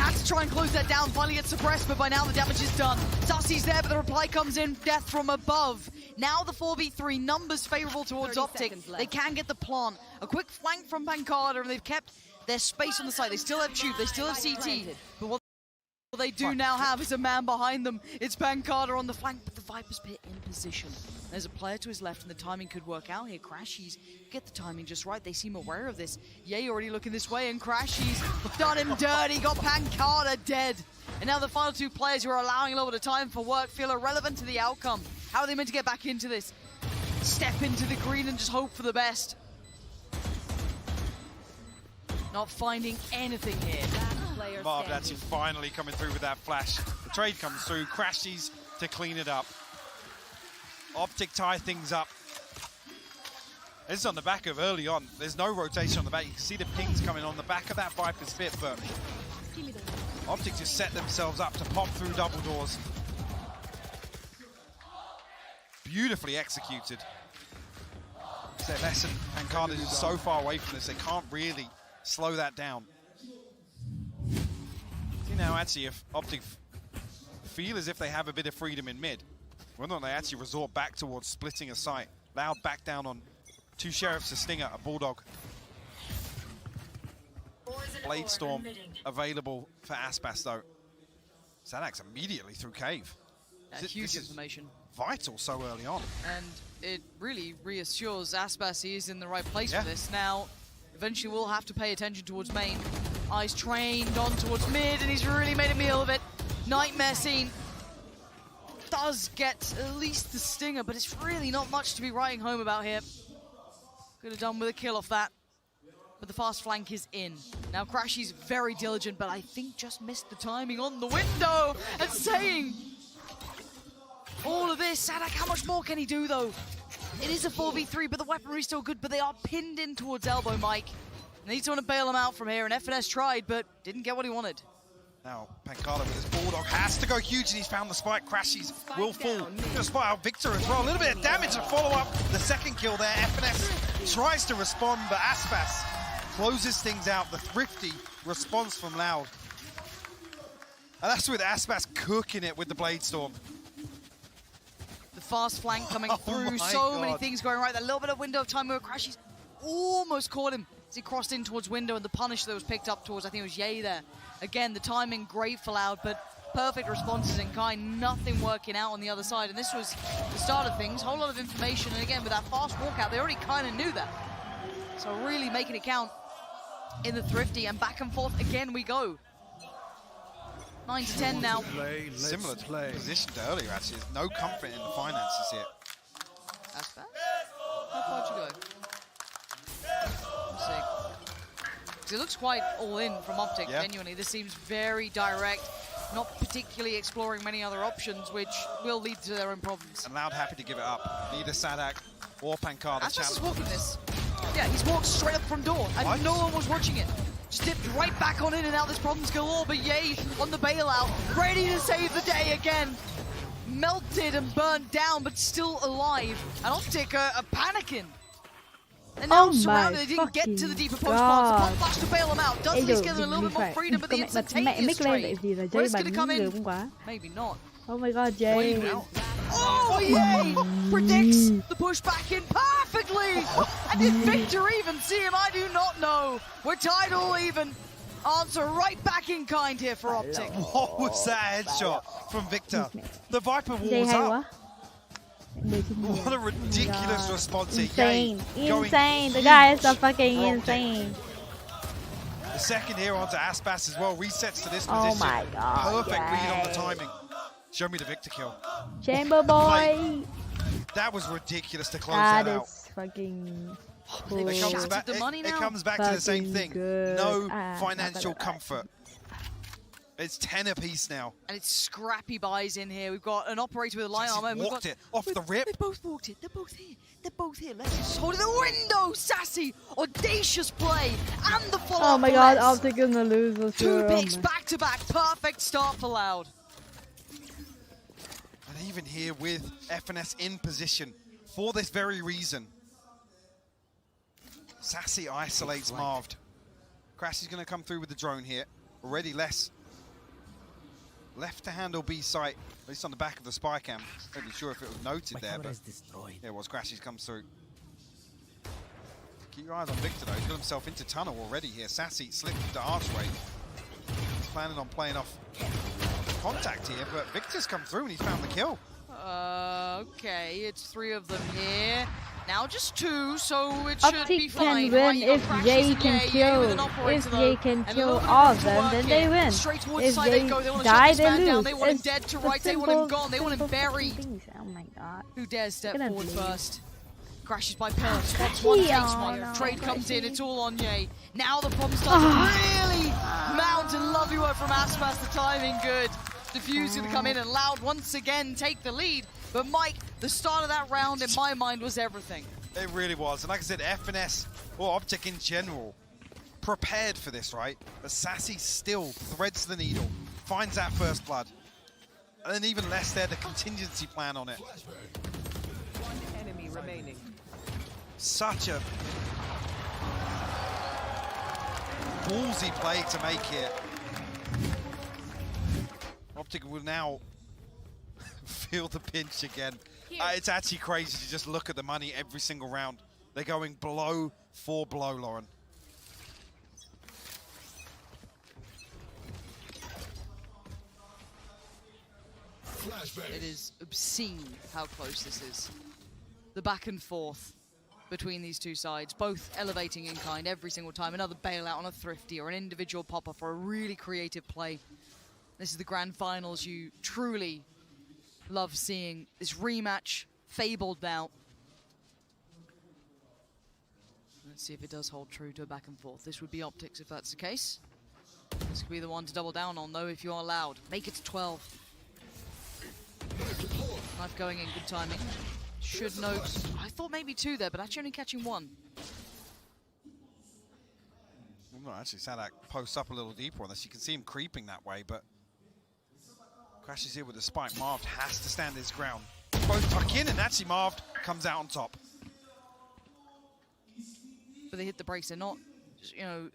had to try and close that down, finally get suppressed, but by now the damage is done. Sussy's there, but the reply comes in, death from above. Now the 4v3, numbers favorable towards Optic. They can get the plant. A quick flank from Pancada, and they've kept their space on the side. They still have Tube, they still have CT, but what they do now have is a man behind them. It's Pancada on the flank, but the Viper's Pit in position. There's a player to his left, and the timing could work out here. Crashies get the timing just right. They seem aware of this. Yay already looking this way, and Crashies done him dirty. Got Pancada dead. And now the final two players who are allowing a little bit of time for work feel irrelevant to the outcome. How are they meant to get back into this? Step into the green and just hope for the best. Not finding anything here. Marv actually finally coming through with that flash. The trade comes through, Crashies to clean it up. Optic tie things up. This is on the back of early on. There's no rotation on the back. You can see the pings coming on the back of that Viper's Pit, but Optic just set themselves up to pop through double doors. Beautifully executed. It's their lesson. Pancada is so far away from this, they can't really slow that down. See now, actually, if Optic feel as if they have a bit of freedom in mid, whether or not they actually resort back towards splitting a site. Loud back down on two Sheriffs, a Stinger, a Bulldog. Blade Storm available for Aspas though. Sadak's immediately through cave. That's huge information. Vital so early on. And it really reassures Aspas he is in the right place for this. Now, eventually we'll have to pay attention towards main. Eyes trained on towards mid, and he's really made a meal of it. Nightmare scene. Does get at least the Stinger, but it's really not much to be writing home about here. Could have done with a kill off that. But the fast flank is in. Now Crashy's very diligent, but I think just missed the timing on the window. And saying all of this, Sadak, how much more can he do though? It is a 4v3, but the weaponry's still good, but they are pinned in towards elbow, Mike. Needs someone to bail him out from here, and FNS tried, but didn't get what he wanted. Now, Pancada with his Bulldog has to go huge, and he's found the spike. Crashies will fall. Gonna spot out Victor as well. A little bit of damage to follow up the second kill there. FNS tries to respond, but Aspas closes things out. The thrifty response from Loud. And that's with Aspas cooking it with the Blade Storm. The fast flank coming through. So many things going right. That little bit of window of time where Crashies almost caught him as he crossed in towards window, and the punish that was picked up towards, I think it was Yay there. Again, the timing great for Loud, but perfect responses in kind. Nothing working out on the other side. And this was the start of things. Whole lot of information. And again, with that fast walkout, they already kind of knew that. So really making it count in the thrifty, and back and forth again we go. 9 to 10 now. Similar position to earlier, actually. There's no comfort in the finances here. That's bad. How far would you go? Let's see. It looks quite all in from Optic, genuinely. This seems very direct, not particularly exploring many other options, which will lead to their own problems. And Loud happy to give it up. Neither Sadak or Pancada. Aspas is walking this. Yeah, he's walked straight up from door, and no one was watching it. Just dipped right back on in, and now this problem's galore, but Yay on the bailout, ready to save the day again. Melted and burned down, but still alive. And Optic are panicking. And now surrounded, they didn't get to the deeper post plants. The pop flash to bail them out. Does at least give them a little bit more freedom, but the instantaneous trade. Where's going to come in? Maybe not. Oh my god, Jay. Oh, Yay! Predicts the push back in perfectly! And did Victor even see him? I do not know. We're tied all even. Answer right back in kind here for Optic. What was that headshot from Victor? The Viper walls up. What a ridiculous response here. Insane. The guy is so fucking insane. The second here onto Aspas as well. Resets to this position. Oh my god. Perfect read on the timing. Show me the Victor kill. Chamber boy. That was ridiculous to close that out. That's fucking cool. It comes back to the same thing. Good. No financial comfort. It's 10 apiece now. And it's scrappy buys in here. We've got an operator with a light armor. We've walked it off the rip. They both walked it. They're both here. They're both here. Let's just hold it. The window. Sassy. Audacious play. And the follow-up. Oh my god, Optic gonna lose. Two picks back to back. Perfect start for Loud. And even here with FNS in position for this very reason. Sassy isolates Marved. Crash is going to come through with the drone here. Already less left to handle B site, at least on the back of the spy cam. Not really sure if it was noted there, but yeah, it was. Crashes comes through. Keep your eyes on Victor though. He's got himself into tunnel already here. Sassy slipped to archway. He's planning on playing off contact here, but Victor's come through and he's found the kill. Okay, it's 3 of them here. Now just 2, so it should be Optic fine. can win Right, if Jay can kill. If Jay can kill all of them, then they win. Straight towards If the side they they go. They want to die, shut this man they down. lose. They want him It's dead to the right. They want him gone. They want him buried. things. Oh my god. Who dares step Gonna forward bleed. first? Crashes by Perth. Spots one, takes one. no, Trade comes in. Crashy. It's all on Ye. Now the problem starts to really mount, and lovely work from Aspas. The timing good. Diffuse going to come in and Loud once again take the lead. But Mike, the start of that round in my mind was everything. It really was. And like I said, FNS, or Optic in general, prepared for this, right? But Sassy still threads the needle, finds that first blood. And then even less there, the contingency plan on it. One enemy remaining. Such a ballsy play to make here. Optic will now feel the pinch again. It's actually crazy to just look at the money every single round. They're going blow for blow, Lauren. It is obscene how close this is. The back and forth between these two sides, both elevating in kind every single time. Another bailout on a Thrifty or an individual pop-up for a really creative play. This is the grand finals you truly love seeing. This rematch, fabled now. Let's see if it does hold true to a back and forth. This would be Optics if that's the case. This could be the one to double down on though if you are Loud. Make it to 12. Knife going in, good timing. Should note, I thought maybe 2 there, but actually only catching 1. Well, no, actually, Sadak posts up a little deeper on this. You can see him creeping that way, but crashes here with the spike. Marved has to stand his ground. Both tuck in, and actually Marved comes out on top. But they hit the brakes. They're not, you know,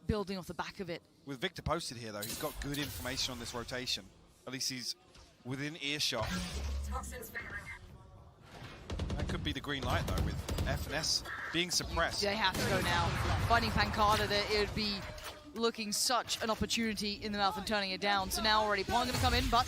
building off the back of it. With Victor posted here, though, he's got good information on this rotation. At least he's within earshot. That could be the green light, though, with FNS being suppressed. They have to go now. Finding Pancada, that it would be looking such an opportunity in the mouth and turning it down. So now already Pong going to come in, but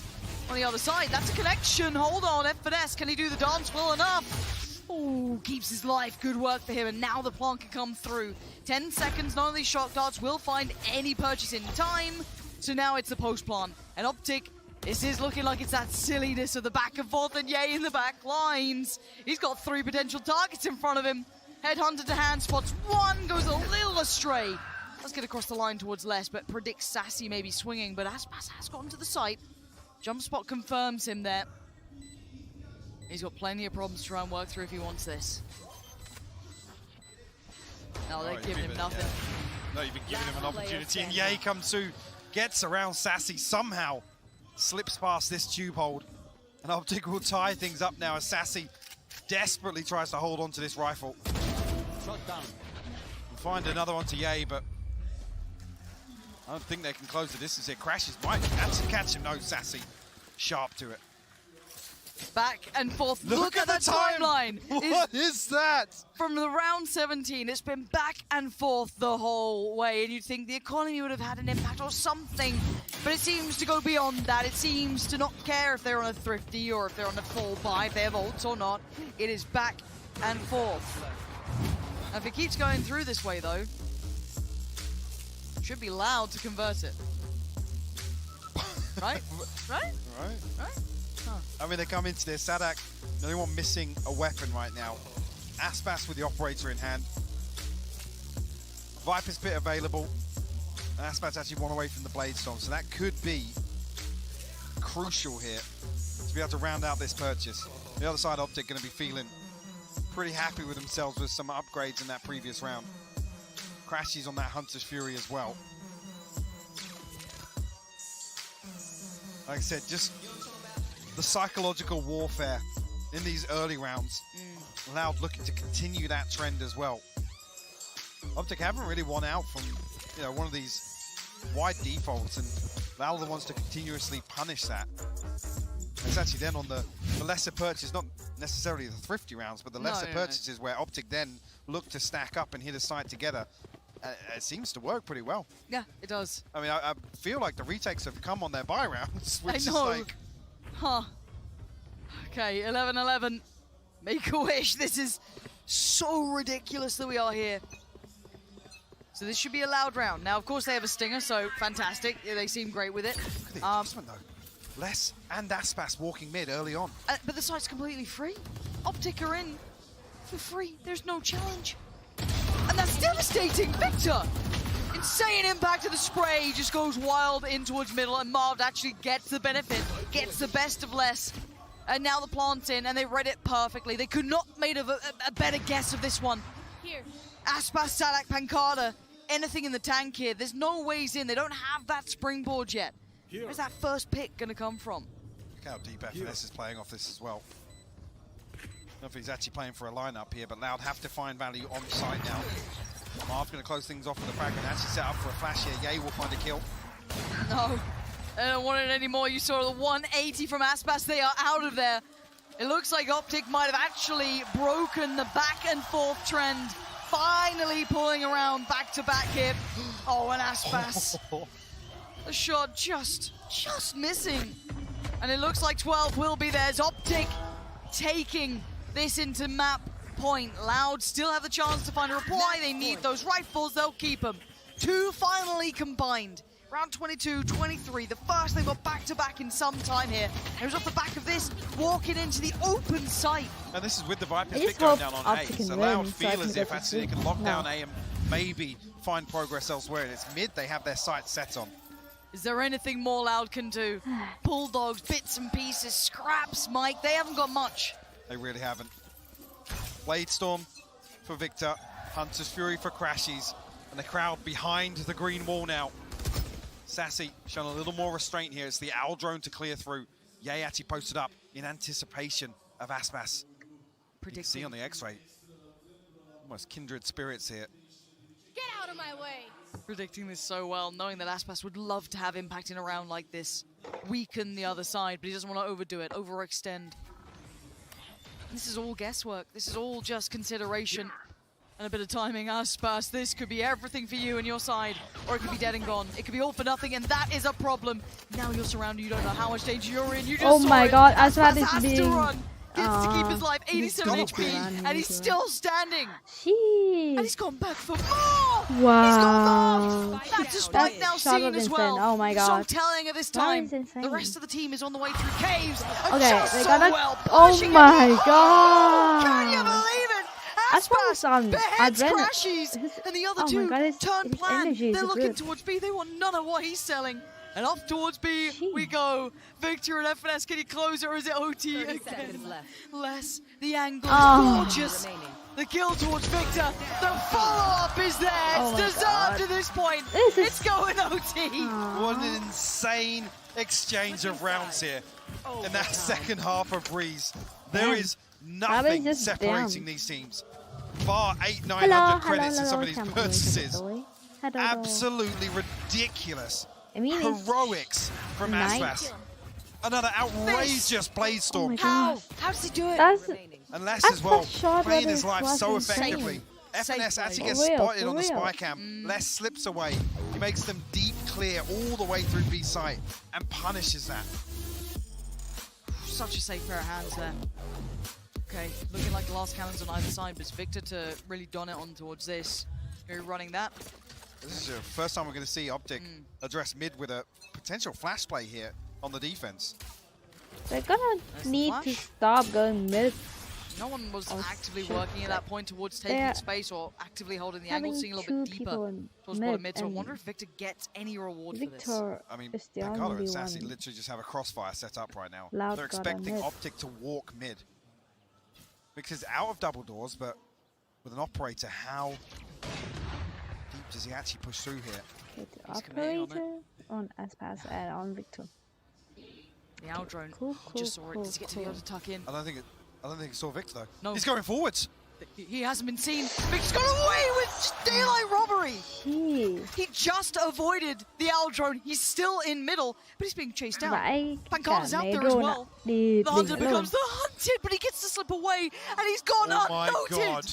on the other side, that's a connection. Hold on, FNS, can he do the dance well enough? Ooh, keeps his life. Good work for him, and now the plant can come through. 10 seconds, none of these shock darts will find any purchase in time. So now it's the post plant. And Optic, this is looking like it's that silliness of the back and forth, and Ye in the back lines. He's got 3 potential targets in front of him. Headhunter to hand, spots 1, goes a little astray. Let's get across the line towards Les, but predicts Sassy maybe swinging, but Aspas has gotten to the site. Jump spot confirms him there. He's got plenty of problems to try and work through if he wants this. No, they're giving him nothing. Yeah. No, you've been giving him an opportunity, and Ye comes through, gets around Sassy somehow, slips past this tube hold, and Optic will tie things up now as Sassy desperately tries to hold on to this rifle. Shot down. We'll find another one to Ye, but I don't think they can close the distance here. Crashes might actually catch him. No, Sassy sharp to it. Back and forth. Look at the timeline. What is that? From the round 17, it's been back and forth the whole way, and you'd think the economy would have had an impact or something, but it seems to go beyond that. It seems to not care if they're on a Thrifty or if they're on a full buy, if they have ults or not. It is back and forth. And if it keeps going through this way, though, should be Loud to convert it. Right? Right? Right. Right? Huh. I mean, they come into this. Sadak, the only one missing a weapon right now. Aspas with the operator in hand. Viper's Pit available. And Aspas actually one away from the Blade Storm, so that could be crucial here to be able to round out this purchase. The other side, Optic, going to be feeling pretty happy with themselves with some upgrades in that previous round. Crashes on that Hunter's Fury as well. Like I said, just the psychological warfare in these early rounds. Loud looking to continue that trend as well. Optic haven't really won out from, you know, one of these wide defaults, and Val are the ones to continuously punish that. It's actually then on the lesser purchases, not necessarily the thrifty rounds, but the lesser purchases where Optic then look to stack up and hit a site together. It seems to work pretty well. Yeah, it does. I mean, I feel like the retakes have come on their buy rounds, which I know. is like... Huh. Okay, 11-11. Make a wish. This is so ridiculous that we are here. So this should be a loud round. Now, of course, they have a stinger, so fantastic. Yeah, they seem great with it. Look at the adjustment, though. Les and Aspas walking mid early on. But the site's completely free. Optic are in for free. There's no challenge. And that's devastating. Victor! Insane impact of the spray. He just goes wild in towards middle, and Marv actually gets the benefit, gets the best of Les. And now the plant's in, and they read it perfectly. They could not have made a better guess of this one. Here. Aspas, Sadak, Pancada, anything in the tank here. There's no ways in. They don't have that springboard yet. Where's that first pick going to come from? Look how deep FNS is playing off this as well. I don't know if he's actually playing for a lineup here, but Loud have to find value on site now. Marv's going to close things off with the fragment. Actually set up for a flash here. Yay will find a kill. No, they don't want it anymore. You saw the 180 from Aspas. They are out of there. It looks like Optic might have actually broken the back and forth trend. Finally pulling around back-to-back here. Oh, and Aspas. The shot just missing. And it looks like 12 will be theirs. Optic taking this into map point. Loud still have the chance to find a reply. They need those rifles. They'll keep them. Two finally combined. Round 22, 23. The first they've got back-to-back in some time here. And it was off the back of this, walking into the open site. And this is with the Vipers pick going down on A. So Loud feel so as if actually they can lock down A and maybe find progress elsewhere. And it's mid they have their sights set on. Is there anything more Loud can do? Bulldogs, bits and pieces, scraps, Mike. They haven't got much. They really haven't. Blade Storm for Victor. Hunter's Fury for Crashies. And the crowd behind the green wall now. Sassy showing a little more restraint here. It's the Owl drone to clear through. Yay actually posted up in anticipation of Aspas. You can see on the X-ray. Almost kindred spirits here. Get out of my way. Predicting this so well, knowing that Aspas would love to have impact in a round like this. Weaken the other side, but he doesn't want to overdo it, overextend. This is all guesswork. This is all just consideration. And a bit of timing. Aspas, this could be everything for you and your side. Or it could be dead and gone. It could be all for nothing, and that is a problem. Now you're surrounded, you don't know how much danger you're in. You just Oh saw my it. god, Aspas has is to being... run. Gets to keep his life, 87 gotta HP, run, and he's still standing. Jeez. And he's gone back for more! Wow. He's gone back! That's a spike now shot seen was as well. insane. Oh my god. So telling at this That time. is insane. The rest of the team is on the way through caves. And Okay, just they so got a... well, Oh punishing my it. god. Can you believe it? Aspas on beheads adrenaline. Crashies, and the other Oh my two god, his turn plan. energy is They're looking good. towards B. They want none of what he's selling. And off towards B we go. Victor and FNS, can he close it, or is it OT 30 again? seconds left. Less. The angle Oh. gorgeous. Remaining. The kill towards Victor. The follow-up is there. Oh my It's deserved God. at this point. This is- It's going OT. What an insane exchange of rounds here. In that second half of Breeze, there is nothing just separating down. these teams. Bar 800-900 Hello, credits in hello, some of these hello, purchases. hello. Absolutely ridiculous. I mean, it's Heroics from nice. Aspas. Another outrageous Blade Storm. Oh my God. How does he do it? That's Remaining. And Les as well, Aspas shot playing rather his life so was insane. effectively. FNS Safe actually play. gets For real, spotted for on the real. spy cam. Les slips away. He makes them deep clear all the way through B site and punishes that. Such a safe pair of hands there. Okay, looking like the last cannons on either side, but it's Victor to really don it on towards this. You're running that. This is the first time we're going to see Optic address mid with a potential flash play here on the defense. They're gonna There's the need to flash. stop going mid. No one was Oh, actively shit. working at that point towards taking They're space or actively holding the angle, having seeing a little bit two deeper people in towards bottom mid, mid. So I and wonder if Victor gets any reward for this. Victor I mean, is the Pancada only and Sassy one. literally just have a crossfire set up right now. Loud They're got on expecting mid. Optic to walk mid. Because out of double doors, but with an operator, how deep does he actually push through here? Okay, the He's committing on it. operator on Aspas and on Victor. The owl drone. Cool, Just saw cool, it. Does he get to be able cool. to tuck in? I don't think it saw Victor though. No. He's going forwards. He hasn't been seen. Vic's got away with daylight robbery. Jeez. He just avoided the owl drone. He's still in middle, but he's being chased down. Vãi Pancada's cả out mấy there as drone ạ. well. Đi The đỉnh hunter luôn. becomes the hunted, but he gets to slip away, and he's gone Oh my unnoted. god.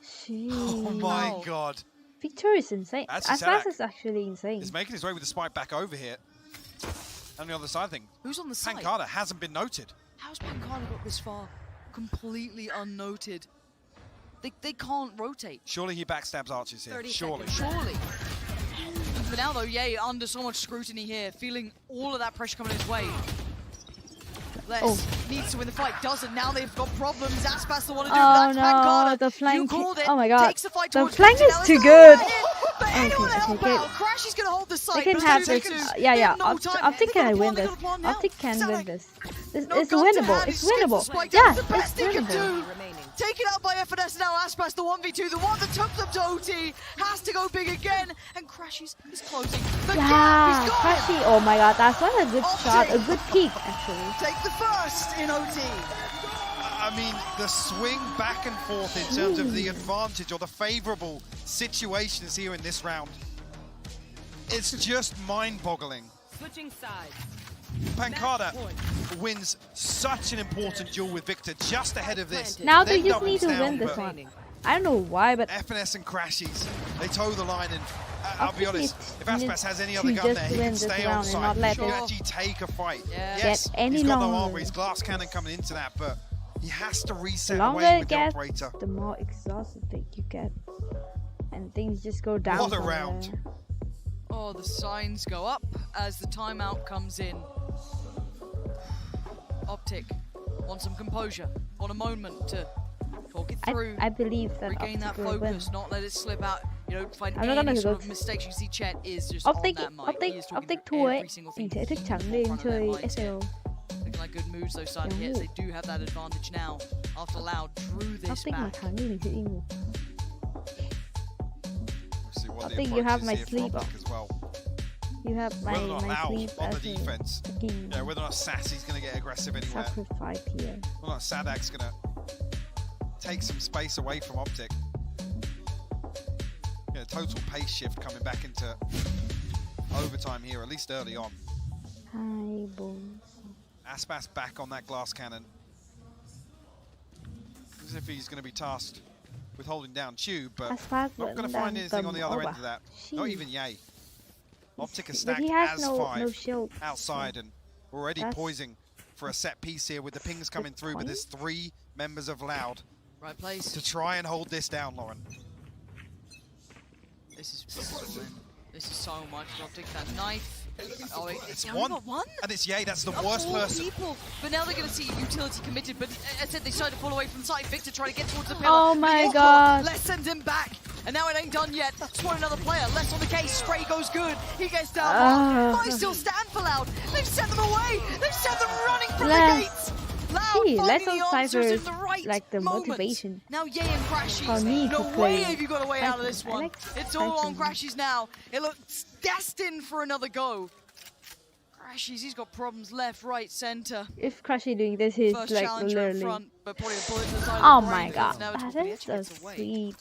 Jeez. Oh my Wow. god. Victor is insane. That's Aspas Yusari. is actually insane. He's making his way with the spike back over here. On the other side thing, Who's on the side? Pancada hasn't been noted. How's Pancada got this far? Completely unnoted. They can't rotate. Surely he backstabs archers here. 30 Surely. seconds. Surely. For now, though, Ye under so much scrutiny here, feeling all of that pressure coming his way. Les needs to win the fight, doesn't. Now they've got problems. Aspas the one to do Oh that's no, Pancada. the flank. You called it. Oh my god. Takes the fight The towards flank Victor. is Now too there's good. no hit, but anyone okay, help okay. out. Crash is going to hold the They site. can but have they this. can- Yeah, they yeah. have no time. I'm They've thinking got I a win plan, they've this. got a plan I now. think can Zach, win this. It's no gun to winnable. hand, he It's skips the winnable. spike. Yeah, That's the it's best he can winnable. do. Remaining. Taken out by FNS now. Aspas the 1v2, the one that took them to OT, has to go big again, and Crashes is closing the gap. Yeah, He's got it. Crashy. Oh my god, that's not a good Optic. shot. A good peek, actually. Take the first in OT. I mean, the swing back and forth in terms of the advantage or the favourable situations here in this round. It's just mind-boggling. Switching sides. Pancada wins such an important duel with Victor just ahead of this. Now they Then just need to doubles win down, this but one. I don't know why, but FNS and Crashies, they toe the line, and I'll be think honest, if it's Aspas has any to other gun just there, he win can this stay on round and site. not He let can it actually take a fight. Yeah. Yes, Get any he's got no longer. armor, he's glass cannon coming into that, but he has to the reset longer away it with the gets, operator. the more exhausted that you get. And things just go down. What a from round. there. Oh, the signs go up as the timeout comes in. Optic, want some composure, want a moment to talk it through, I believe that regain that Optic will win. focus, not let it slip out. You know, find I'm not any gonna sort go of mistakes. You see Chet is just Optic, on that mic. Optic, He is talking Optic through thua ấy, every single mình thing. sẽ thức trắng lên Forefront of their chơi minds SL. Looking like good moves those side hits. They do have that advantage now after Loud drew this Optic mà back. thắng thì mình sẽ đi ngủ. We'll see what I the think you approach have is my here for sleep Optic as well. You have my, Whether or not my Loud sleep on the as a defense, fucking yeah, whether or not Sassy's going to get aggressive anywhere, sacrifice here. whether or not Sadak's going to take some space away from Optic. Yeah, total pace shift coming back into overtime here, at least early on. Hai bốn. Aspas back on that glass cannon. As if he's going to be tasked with holding down Tube, but Aspas not going vẫn to find đang anything on cầm the other ốc end à? of that. Not Jeez. even Yay. Optic is But stacked he has as no 5 shield. outside and already That's- poising for a set piece here with the pings coming through, but point. there's 3 members of Loud Right place. to try and hold this down, Lauren. This is all in. This is so much. Optic, that knife. Oh, It's they only one, got one? and it's Yay, that's the Of worst all person. people. But now they're going to see utility committed. But as I said, they started to pull away from the site. Victor trying to get towards the pillar. Oh But my Orko, god. Les sends him back. And now it ain't done yet. Spot another player. Les on the case. Spray goes good. He gets down. Might still stand for Loud. They've sent them away. They've sent them running from Les. the gates. Loud See, Les finding the on answers in Cypher's, the right like, the moments. motivation. Now Ye and Crashies. For me No to way play have you got a way out of this Python. I one. like It's all on Python. Crashies now. It looks destined for another go. Crashies, he's got problems left, right, center. If Crashy doing this, he's First like challenger in literally. front, but probably a bullet to the side Oh of the my brain. god, Now it's that probably is actually a gets away. sweet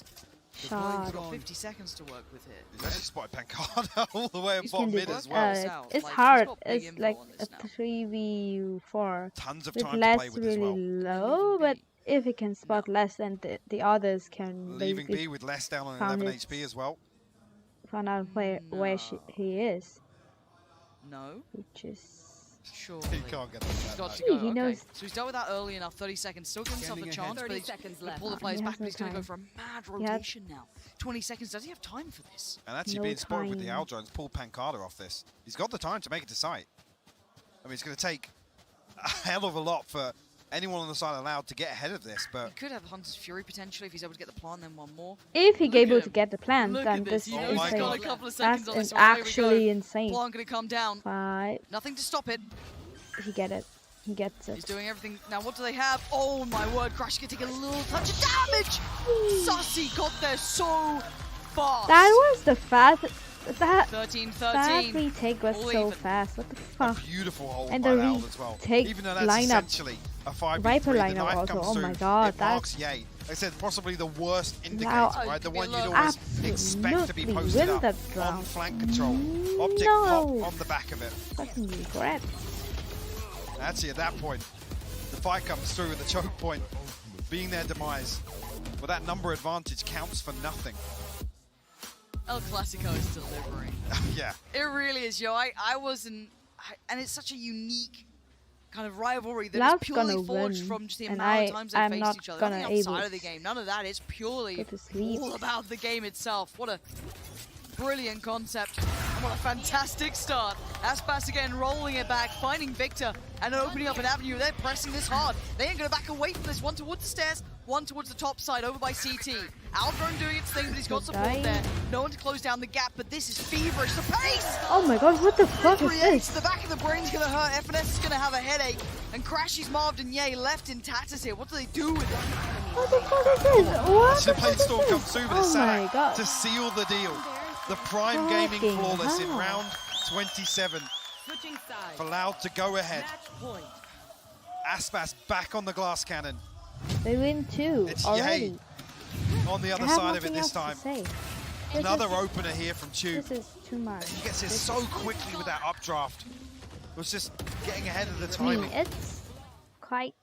He's shot. got 50 seconds to work with here. He's actually spotted Pancada all the way at He's bottom been mid working as well. well. South, It's like, he's hard. got big It's info like on a this now. 3v4 Tons of with time to play less with as really well. low, but if he can spot less, then the others can Leaving basically B with less down on found 11 it. HP as well. find out where he is, No, which is sure. He can't get He's that. got back. to go. He Okay. knows. So he's dealt with that early enough. 30 seconds. Still giving himself a Scanning chance, ahead. but 30 he's seconds gonna left. pull the players He back, has but no he's going to go time. for a mad He has- rotation now. 20 seconds. Does he have time for this? And actually No being spotted with the time. Owl Drones pulled Pancada off this. He's got the time to make it to site. I mean, it's going to take a hell of a lot for anyone on the side of Loud to get ahead of this, but He could have Hunter's Fury potentially if he's able to get the plant, then one more. if he Look able at to him. get the plan, Look then at this. this You Oh know is my he's insane. got a God. couple of That seconds on is this one. Here we actually go. insane. Plant going to come down. But Nothing to stop it. he get it. He gets He's it. doing everything. Now, what do they have? Oh, my word. Crash can take a little touch of damage. Sussy got there so fast. That was the fast. That 13-13. retake was All so even. fast. What the a fuck? beautiful hold And by the Loud as well. retake Even though that's lineup. essentially a 5v3. Viper The lineup knife also. comes Oh through. my god, It marks Yay. Like I said, possibly the worst indicator, Wow. right? The one you'd Absolutely always expect to be win posted up that on round. flank control. Optic No. pop on the back of it. Fucking regret. Actually, at that point, the fight comes through and the choke point being their demise. Well, that number advantage counts for nothing. El Clasico is delivering. Yeah. It really is, yo. I wasn't... and it's such a unique kind of rivalry that is Love's purely gonna forged win, from just the and amount of times they I'm faced not each other. gonna Nothing outside able of the game. None of that. It's purely go to sleep. all about the game itself. What a brilliant concept. And what a fantastic start. Aspas again rolling it back, finding Victor, and opening up an avenue. They're pressing this hard. They ain't going to back away from this. One towards the stairs, one towards the top side, over by CT. Aldrone doing its thing, but he's got support there. No one to close down the gap, but this is feverish. The pace! Oh my god, what the fuck is 3-8, this? the back of the brain's going to hurt. FNS is going to have a headache. And Crashy's Marved and Yay left in tatters here. What do they do with it? What the fuck is this? What The the plane fuck storm is comes this? through, but Oh it's my Sadak god. to seal the deal. The Prime Gaming Fucking flawless in hell. round 27. Switching sides. Allowed to go ahead. Match point. Aspas back on the glass cannon. They win too It's already. Yay on the I other have side of it nothing this else time. to say. This Another is- opener here from Chu. This is too much. He gets it so quickly with that updraft. It was just getting ahead of the I mean, timing. it's quite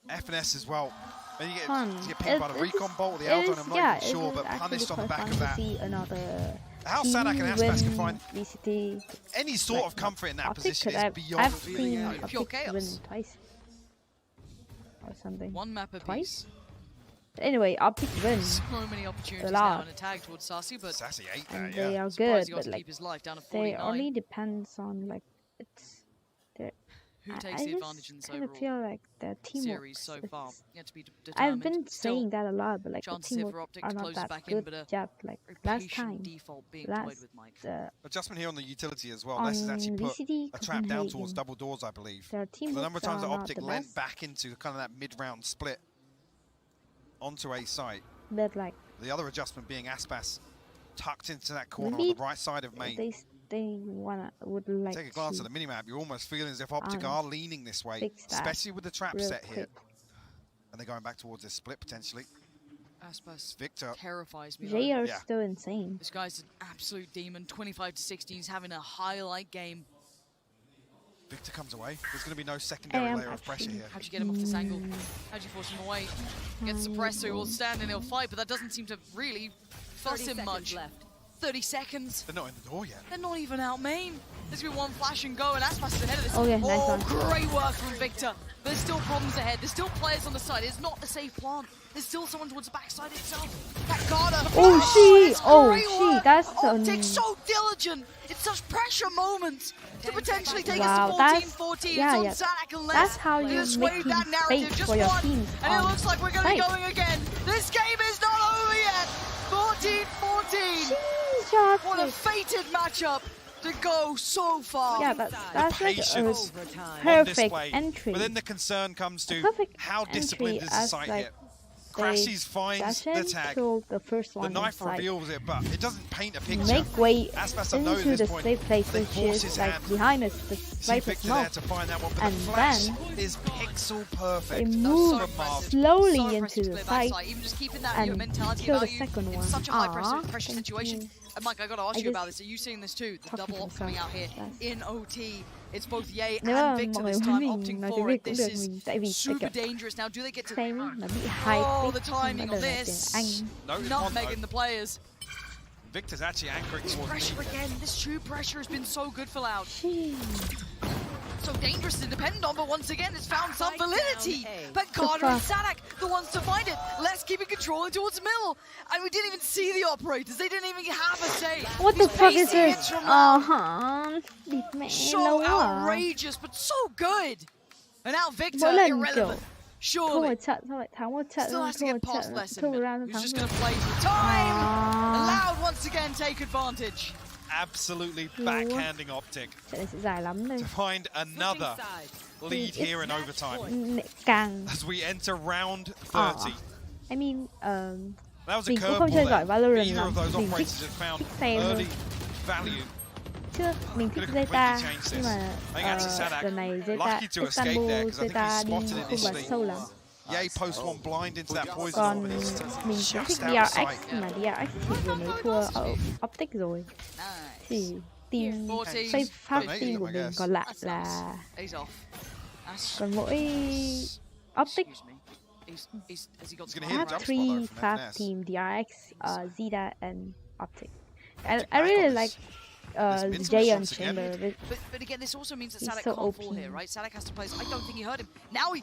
FNS as well. And you fun. get pinned by the recon bolt, the Aldon, I'm not even sure, but punished on the back of that. See another How team Sadak and Aspas can win find VCT. any sort Like, of comfort in that Optic position could is have- beyond I've seen Yeah, pure Optic chaos. win twice or something. One map apiece. Twice? But anyway, Optic win, So many opportunities A now lot. and a tag towards Sassy, but Sassy 8 and there, they yeah. are surprised good, he got but to like keep his life down to they 49. only depends on like it's. Who I takes the advantage in just this kind of overall feel like the teamwork. series so far? Yet to be I've determined. been Still, saying that a lot, but like the chances here for teamwork Optic are to not close that back in, good but a yet. Like very last patient time, default being toyed last with Mike. Adjustment here on the utility as well. on Ness has actually put VCT a trap down towards Copenhagen, double doors, I believe. their So the teamwork number of times that are not Optic the lent best, back into kind of that mid-round split onto a site. but like The other adjustment being Aspas tucked into that corner Maybe on the right side of main. they would like Take a glance to at the minimap, you're almost feeling as if Optic um, are leaning this way, fix that especially with the trap real set here. quick. And they're going back towards this split potentially. Aspas Victor. terrifies me. They though. are Yeah. still insane. This guy's an absolute demon. 25 to 16. He's having a highlight game. Victor comes away. There's going to be no secondary layer of pressure here. How'd you get him off this angle? How'd you force him away? Gets suppressed, so he will stand and he'll fight, but that doesn't seem to really fuss 30 him seconds much. left. 30 seconds. They're not in the door yet. They're not even out main. There's gonna be one flash and go, and Aspas is ahead of this. Okay, nice one. Great work from Victor. But there's still problems ahead. There's still players on the side. It's not the safe plant. There's still someone towards the backside itself. That Garda. Oh, she- it's oh, great she- work. that's Optic so diligent. It's such pressure moments to potentially take Wow, us to that's- 14-14. yeah, it's on yeah. Sadak and Les. That's how They you just make swayed teams that narrative. fight Just for your one. teams And it on looks like we're going to be site. going again. This game is not over yet. 14-14. Jeez, What a Optic. fated matchup to go so far. Yeah, that's like a patience. Overtime. On perfect display. entry. But then the concern comes to Perfect how disciplined entry is the as, site like, here. Crashies finds the Session tag. killed the first The one knife inside. reveals it, but it doesn't paint a picture. Make way Aspas knows into at the this point. safe place, They which force is his like hand. behind us, the See sniper's Victor there mouth. to find that one, but And the flash then is pixel They perfect. move from Marv. slowly So into impressive to the play that site side. Even just keeping that and mentality kill the about you second in one. such a high Aw, pressure thank situation. you. And Mike, I got to ask I you about just this. Are you seeing this too? The talked to double op coming out myself. here Yes. in OT. It's both Yay Nếu and mà Victor mọi this người time muốn opting mình nói for tiếng Việt it. cũng This được, is tại vì super dangerous. Now, do they get to xem mà bị high Oh, pick the nhưng timing mà of đều là this. tiếng Anh. No, it's nutmegging the players. Victor's actually anchoring This towards pressure me. again. This true pressure has been so good for Loud. Jeez. So dangerous to depend on, but once again, it's found some validity. down A. But Carter and fuck? Sadak, the ones to find it. Let's keep it controlling towards middle. And we didn't even see the operators. They didn't even have a say. What the These fuck is pacey this? hits from Loud. Địt mẹ So lâu quá à. outrageous, but so good. And now Victor, Mỗi lần irrelevant. thua Surely. một trận xong lại thắng một trận, Still xong has to thua get một past trận, lesson. thua một round Who's xong just thắng going to một play for time. À. Loud once again take advantage. Absolutely backhanding Optic Trận này sẽ dài lắm đây. to find another Switching sides. lead here in overtime Càng as we enter round 30. I mean, That was a mình cũng không chơi curveball giỏi there. Valorant Either lắm. of those Mình thích operators have found xem early thôi. value. chưa, mình thích Zeta nhưng mà lần này Zeta Istanbul Zeta đi không vào sâu lắm. Yay post one blind into that poison Còn orb, and it's mình cũng just thích out of DRX sight. mà DRX thì vừa mới thua ở Optic rồi. Thì team pháp team của mình còn lại là còn mỗi Optic He's gonna hit have the jump spot three though from fab Ness. team DRX, Zeta and Optic. I really like Jayon Chamber. But again, this also means that He's Sadek so can't OP. fall here, right? Sadek has to play. I don't think he heard him. Now he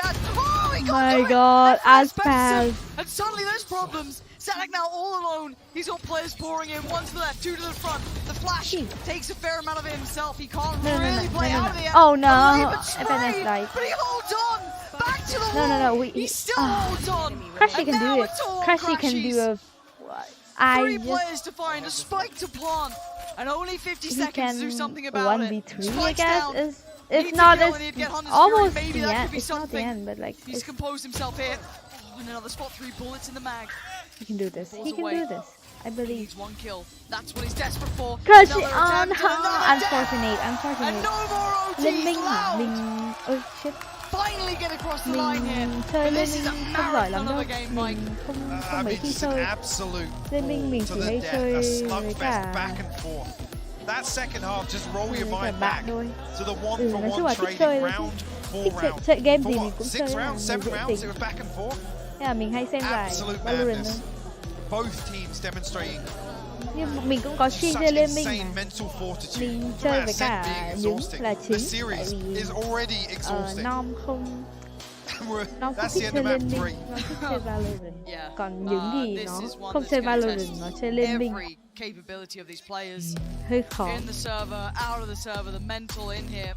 has. Oh, he got My it! God, And for Aspal. Spencer, and suddenly there's problems. Sadek now all alone. He's got players pouring in. One to the left, two to the front. The flash takes a fair amount of it himself. He can't really play out of the end. Oh no, But he holds on. Back to the wall. No, he still holds on. Crashy And can now do it. it's all Crashy can do a. Three players to find a spike to plant, and only 50 seconds to do something about it. 1v3, I guess. Down. It's not as almost Maybe the that could end. be It's not the something. end, but like He's composed himself here. Oh, and another spot, 3 bullets in the mag. he can do this. He can do this. I He believe. needs 1 kill. That's what he's desperate for. Crashy Another on, attempt, another death, unfortunate. and no more Lên OTs Minh hả? allowed. Mình shit. Finally get across the line here. Mình chơi But Lên this is a Minh không giỏi lắm marathon of đâu. a game, Mike. Mình không I mấy mean, khi just an chơi. absolute Lên Minh mình to chỉ the hay death, a chơi với slugfest cả back and forth. That second half, just roll your với cả mind bạn back thôi. to the one Nói for chung là one thích chơi trading thôi chứ. round, 4 Thích rounds. chơi game For gì what, mình cũng 6 chơi là rounds, người 7 dễ rounds, tình. it was back and forth. Thế là mình hay xem giải Absolute Valorant madness. thôi. Both teams demonstrating Nhưng mình cũng có stream such chơi Liên Minh insane mà. mental fortitude. Mình Talk chơi about với Ascent cả being Nhím exhausting. là The chính. series Tại vì is already exhausting. Nom không That's thích the end chơi of map Liên Minh, 3. nó thích chơi Valorant. Yeah. Còn Nhím thì This nó is one không that's chơi gonna Valorant, test nó chơi Liên Minh. every capability of these players Hơi khó. in the server, out of the server, the mental in here.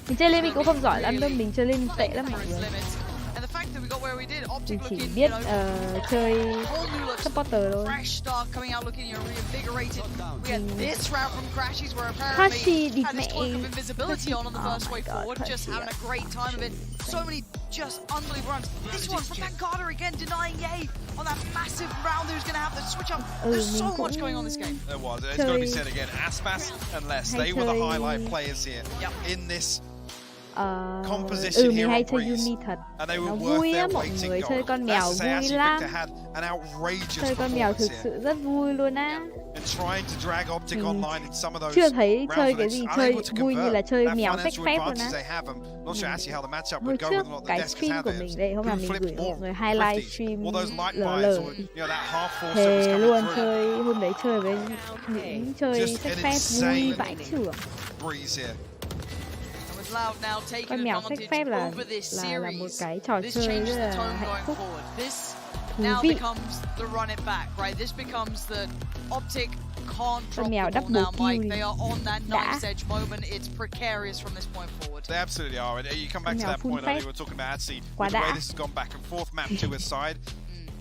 Mình chơi Liên Minh cũng không giỏi lắm đâu, mình chơi Liên Minh tệ lắm mọi Its người. limits. And the fact that we got where we did, Optic Mình chỉ looking, biết you know, chơi whole new look, supporter thôi. fresh start coming out looking, you know, reinvigorated. We had this round from Crashies where Crashy apparently địt had mẹ. his cloak of invisibility on the Oh first my way God, forward, just Crashy having a great time of it. So many just unbelievable rounds. This one from Van Carter again denying Yay on that massive round who's going to have the switch up. There's so mình much going on this game. There was. It's got to be said again. Aspas and Les, they were the highlight players here in this composition mình here hay on chơi Breeze. Yumi thật. And they Nó were worth vui their á mọi weight in người, gold. chơi con mèo That's to say, vui actually, lắm. Victor had an outrageous Chơi con mèo thực performance here. sự rất vui luôn á. And trying to drag Optic online in some of those Chưa thấy rounds chơi where cái they're gì just chơi unable to vui như convert là chơi that mèo financial phép luôn advantage á. they have. I'm not sure actually how the matchup Hồi would go trước with what the cái desk has stream had của there. mình đây, hôm nào Who mình flipped gửi more mọi người highlight thrifty. stream All those light lờ buys, lờ. or that half force that was Thề coming luôn, through. chơi hôm đấy chơi với những chơi Just sách an phép vui insane vãi chưởng. Breeze here. And with Loud now taking Con mèo sách advantage phép là over this một series. cái trò This chơi changes rất the là tone hạnh going phúc. forward. This Thú now vị. becomes the run it back, right? This becomes the Optic can't drop mèo the ball double now, Mike. kill They are on that đã. knife's edge moment. It's precarious from this point forward. They absolutely are. And you come back to Now that full point earlier, face. we were talking about Atsy, Quá with the way đã. this has gone back and forth, map 2 aside.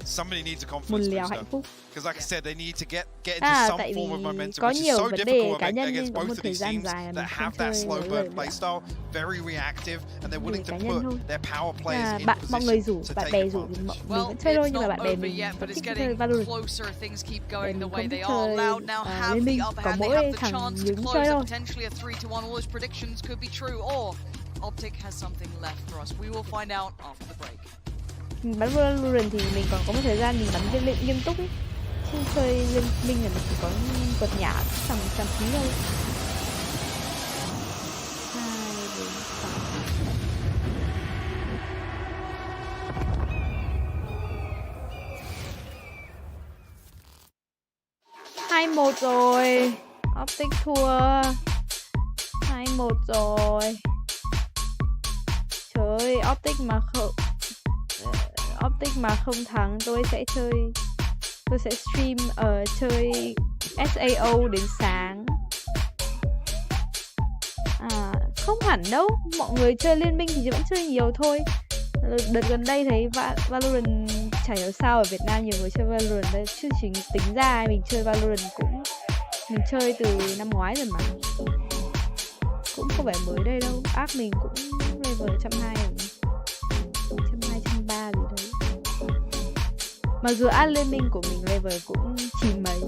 Somebody needs a Một confidence lèo booster. hạnh phúc. Because like I said, they need to get into some tại form of vì momentum, có which is nhiều so vấn đề difficult cá nhân against nên có both một of thời these gian teams dài là mình that không have that chơi slow nhiều burn lời playstyle, very reactive, and they're willing to cá nhân thôi. put their power players in mọi người rủ, position to bạn take bè rủ advantage. thì mình Well, vẫn chơi thôi, it's nhưng mà not bạn bè over mình yet, vẫn but it's thích chơi getting Valorant. closer. Things keep Để going the mình way không they thích are. chơi Loud now have Liên the Minh, upper có hand. They mỗi have the thằng chance to Nhím close chơi it. thôi. Potentially a 3-1. All those predictions could be true, or Optic has something left for us. We will find out after the break. Mình bắn Valorant thì mình còn có một thời gian mình bắn nghiêm túc ấy. Chứ chơi Liên Minh là mình chỉ có quật nhả chẳng phí đâu. 2-1 rồi. Optic thua. 2-1 rồi. Trời ơi, Optic mà không thắng tôi sẽ stream chơi SAO đến sáng. Không hẳn đâu, mọi người chơi Liên Minh thì vẫn chơi nhiều thôi. Đợt gần đây thấy Valorant chả hiểu sao ở Việt Nam nhiều người chơi Valorant đấy, chứ chính tính ra mình chơi Valorant mình chơi từ năm ngoái rồi mà, cũng không phải mới đây đâu. Ác mình cũng level 120 rồi, 120, 130 gì đấy. Mặc dù ad Liên Minh của mình level cũng 9 mấy,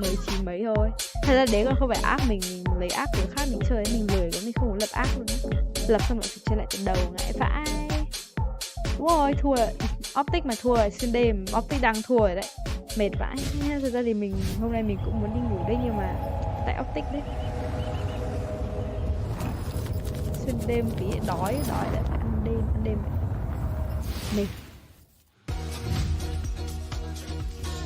mới 9 mấy thôi. Thật ra đấy còn không phải ác mình lấy ác của người khác mình chơi, mình lười quá, mình không muốn lập ác luôn á. Lập xong lại phải chơi lại từ đầu, ngại vãi. Đúng rồi, thua rồi. Optic mà thua rồi, xuyên đêm, Optic đang thua rồi đấy. Mệt vãi. Thật ra thì mình hôm nay mình cũng muốn đi ngủ đấy, nhưng mà tại Optic đấy. Xuyên đêm tí đói đấy, ăn đêm. Mệt.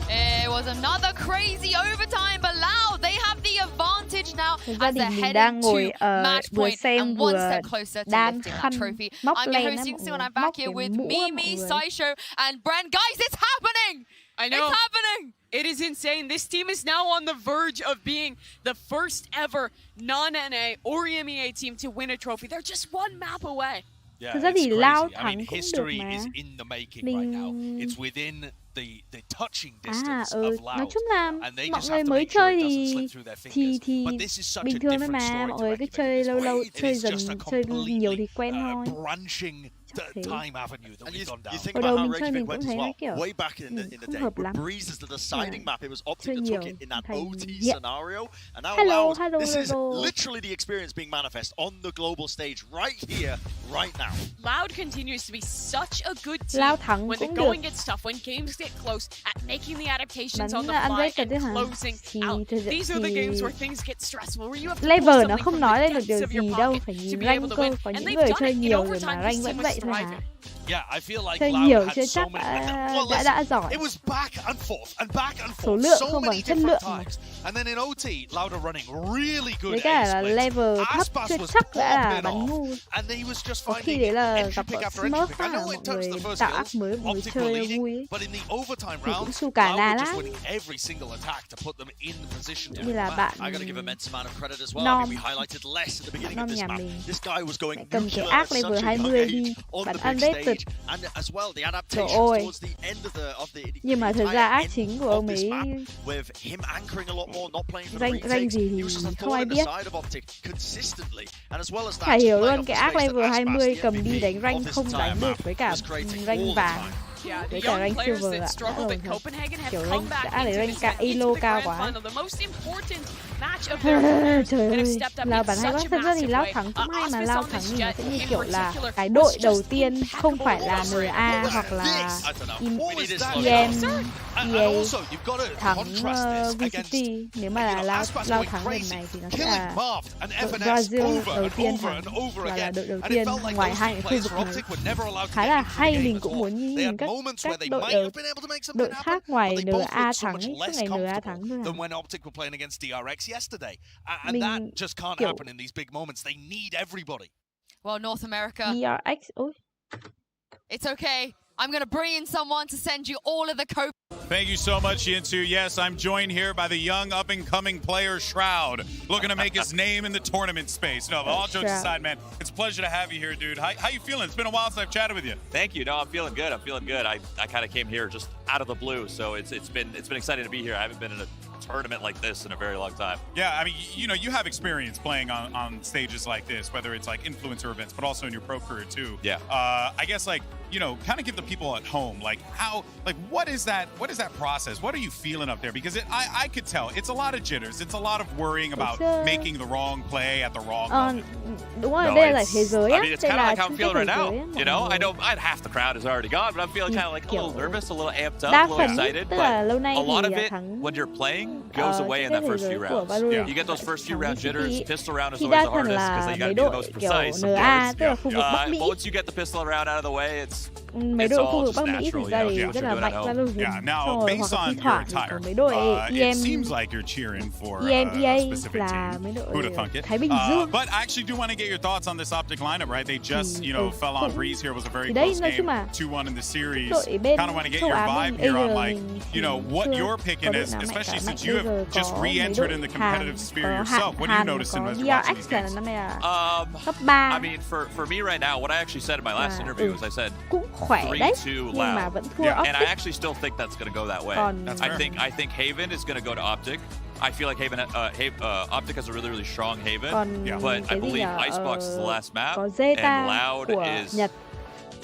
It was another crazy overtime, but Lao, they have the advantage now as they're heading to match point and one step closer to lifting that trophy. I'm your host Yusari, and I'm back here with Mimi, Saisho, and Bren. Guys, it's happening! I know. It's happening! It is insane. This team is now on the verge of being the first ever non-NA or EMEA team to win a trophy. They're just one map away. Yeah, Thực ra thì it's Lao crazy. I thắng mean, cũng được history mà. is in the making right now. It's within the touching distance of nói Loud. chung là And they mọi just người have to mới make sure chơi it doesn't slip through their fingers. thì But this is such a bình thường thôi different mà, story mọi to người cứ recognize chơi this lâu way. chơi It is dần, just a chơi nhiều thì completely quen thôi. branching thế. time avenue that And we've gone down. you think Hồi about đầu how mình chơi mình Reykjavik cũng went as thấy nó well. kiểu Way back in the không day, hợp with lắm. Breeze as the deciding map, it was Optic chơi that took nhiều it in that thành OT nghiện. scenario. And now Hello, Loud, this is hello. literally the experience being manifest on the global stage right here, right now. Loud continues to be such a good team Lao thắng when the cũng going được. gets tough, when games get close, at making the adaptations Bắn on the là fly unrated and đấy hả? closing Thì out. thực ra These are the thì games where things get stressful, where you have to pull level nó something không from nói the lên được điều depths of your gì đâu, pocket phải to nhìn be able rank to cơ. win. Có And những they've người done chơi it. In nhiều rồi mà overtime, rank this vẫn team vậy was thôi hả? thriving. Yeah, I feel like Chơi Loud nhiều had chưa so chắc many. đã giỏi. It was back and forth and back and Số forth lượng so không many bằng chất different lượng mà. times. And then in OT, Loud are running really good Với cả A là splits. level thấp Aspas chưa was chắc đã là popping bắn off. ngu. And he was just Có khi finding đấy là entry gặp pick ở after entry Smurf pick. I á, know mọi in terms of người the first tạo ác kills, mới, mọi người Optic were chơi leading, vui ấy. but in the overtime Thì cũng rounds, su cả Loud nà were just lắm. winning every single attack to put them in the position to Như win là the match. bạn I got to give immense amount of credit as well. I Nom. mean, we highlighted less at the beginning of Nom this nhà map. mình This guy was going cầm cái nuclear ác at level such a young 20 age đi, on bạn the big unrated. stage, and as well the adaptations ơi. towards the end of the Nhưng mà thật entire ra ác end chính của of ông this ấy map, with him anchoring a lot more, not playing for the rank retakes. gì He thì was just a không ai thorn in the biết. side of Optic consistently, and as well as that, Chả hiểu playing luôn off cái the ác space that level Aspas, 20 the cầm đi MVP đánh of rank this không entire đánh được map, với cả was creating rank all the vàng. time. Yeah, the Với cả young rank players silver that ạ. struggled at Thật. Copenhagen have Kiểu come rank back đã để into rank this cả elo this cao grand quá. final, the most important match of their careers, Trời and have ơi, stepped up Lao in bắn hay quá. such a Thật ra thì massive Lao way. thắng cũng hay mà Aspas Lao on thắng this thì nó jet sẽ như in kiểu là particular cái was đội just đầu tiên không impeccable phải là roster. NA hoặc là I don't know. in We need to slow EM, down. And EA also, you've got to thắng contrast this against VCT. Nếu mà là Lao thắng lần này thì nó sẽ killing là Marv and đội FNS Brazil over đầu and tiên over thắng and over và là again. đội đầu And it tiên felt like ngoài those hai two khu players vực for này. Optic were never allowed to Khá get là into the hay, game mình at cũng all. muốn They nhìn had các moments where they đội might have been able to make something đội happen, khác ngoài but they both NA looked so thắng much ấy, suốt less ngày NA comfortable thắng thôi à. than when Optic were playing against DRX yesterday. And Mình that just can't kiểu happen in these big moments. They need everybody. Well, North America, DRX, ôi, it's okay. I'm going to bring in someone to send you all of the code. Thank you so much, Yinsu. Yes, I'm joined here by the young up-and-coming player Shroud, looking to make his name in the tournament space. No, but all jokes Shroud. aside, man, it's a pleasure to have you here, dude. How you feeling? It's been a while since I've chatted with you. Thank you. No, I'm feeling good. I kind of came here just out of the blue, so it's been exciting to be here. I haven't been in a tournament like this in a very long time. Yeah, I mean, you know, you have experience playing on stages like this, whether it's like influencer events, but also in your pro career too. Yeah. I guess like, you know, kind of give the people at home like what is that process? What are you feeling up there? Because I could tell it's a lot of jitters. It's a lot of worrying about making the wrong play at the wrong moment. đúng rồi, No, đây là it's- giải thế giới á. I mean, it's Đây kind of là like how I'm chung kết feeling right thế now. giới á, You know, mọi I người. know half the crowd is already gone, but I'm feeling kind of like a little Kiểu nervous, a little amped up, đa a little phần excited. tức là lâu But nay a lot of thì it, thắng when you're playing, goes away in chung that kết thế first giới few của rounds. Valorant. You get those first few Thắng round jitters. VCT. Pistol round is Thì always đa the phần hardest là because you got mấy to be the đội most kiểu precise. of NA, course. tức là khu vực Bắc Mỹ. But once you get the pistol round out of the way, it's Mấy it's đội all khu vực just Bắc Mỹ natural, thực ra you know, thì what rất you're là doing mạnh at home. Valorant. Yeah, Xong now rồi based hoặc là on thi your thoảng thì có attire, mấy đội it EM, seems like you're cheering for a EMEA specific là team. mấy đội Who'd have thunk it? Thái Bình Dương. But I actually do want to get your thoughts on this Optic lineup, right? They just, you know, fell on Breeze here. It was a very Thì đấy, close nói game, chung là 2-1 in the series. đội bên Kind of want to get châu your Á vibe mình here on bây giờ like, mình you know, what chưa you're có picking đội is, nào mạnh cả. especially Mạnh since you bây giờ have just có mấy re-entered đội in the Hàn, competitive sphere có yourself. What are you noticing có as you're watching DRX these là games? năm nay là cấp I 3. mean, for me right now, what I actually said in my last interview is I said Cũng khỏe đấy, 3-2 nhưng mà Loud. vẫn thua Yeah, And I Optic. actually still think that's going to go that way. Còn That's I fair. think Haven is going to go to Optic. I feel like Optic has a really strong Haven, còn Yeah. but I cái gì believe nhỉ? Icebox is the last map, Có and Zeta Loud của is Nhật.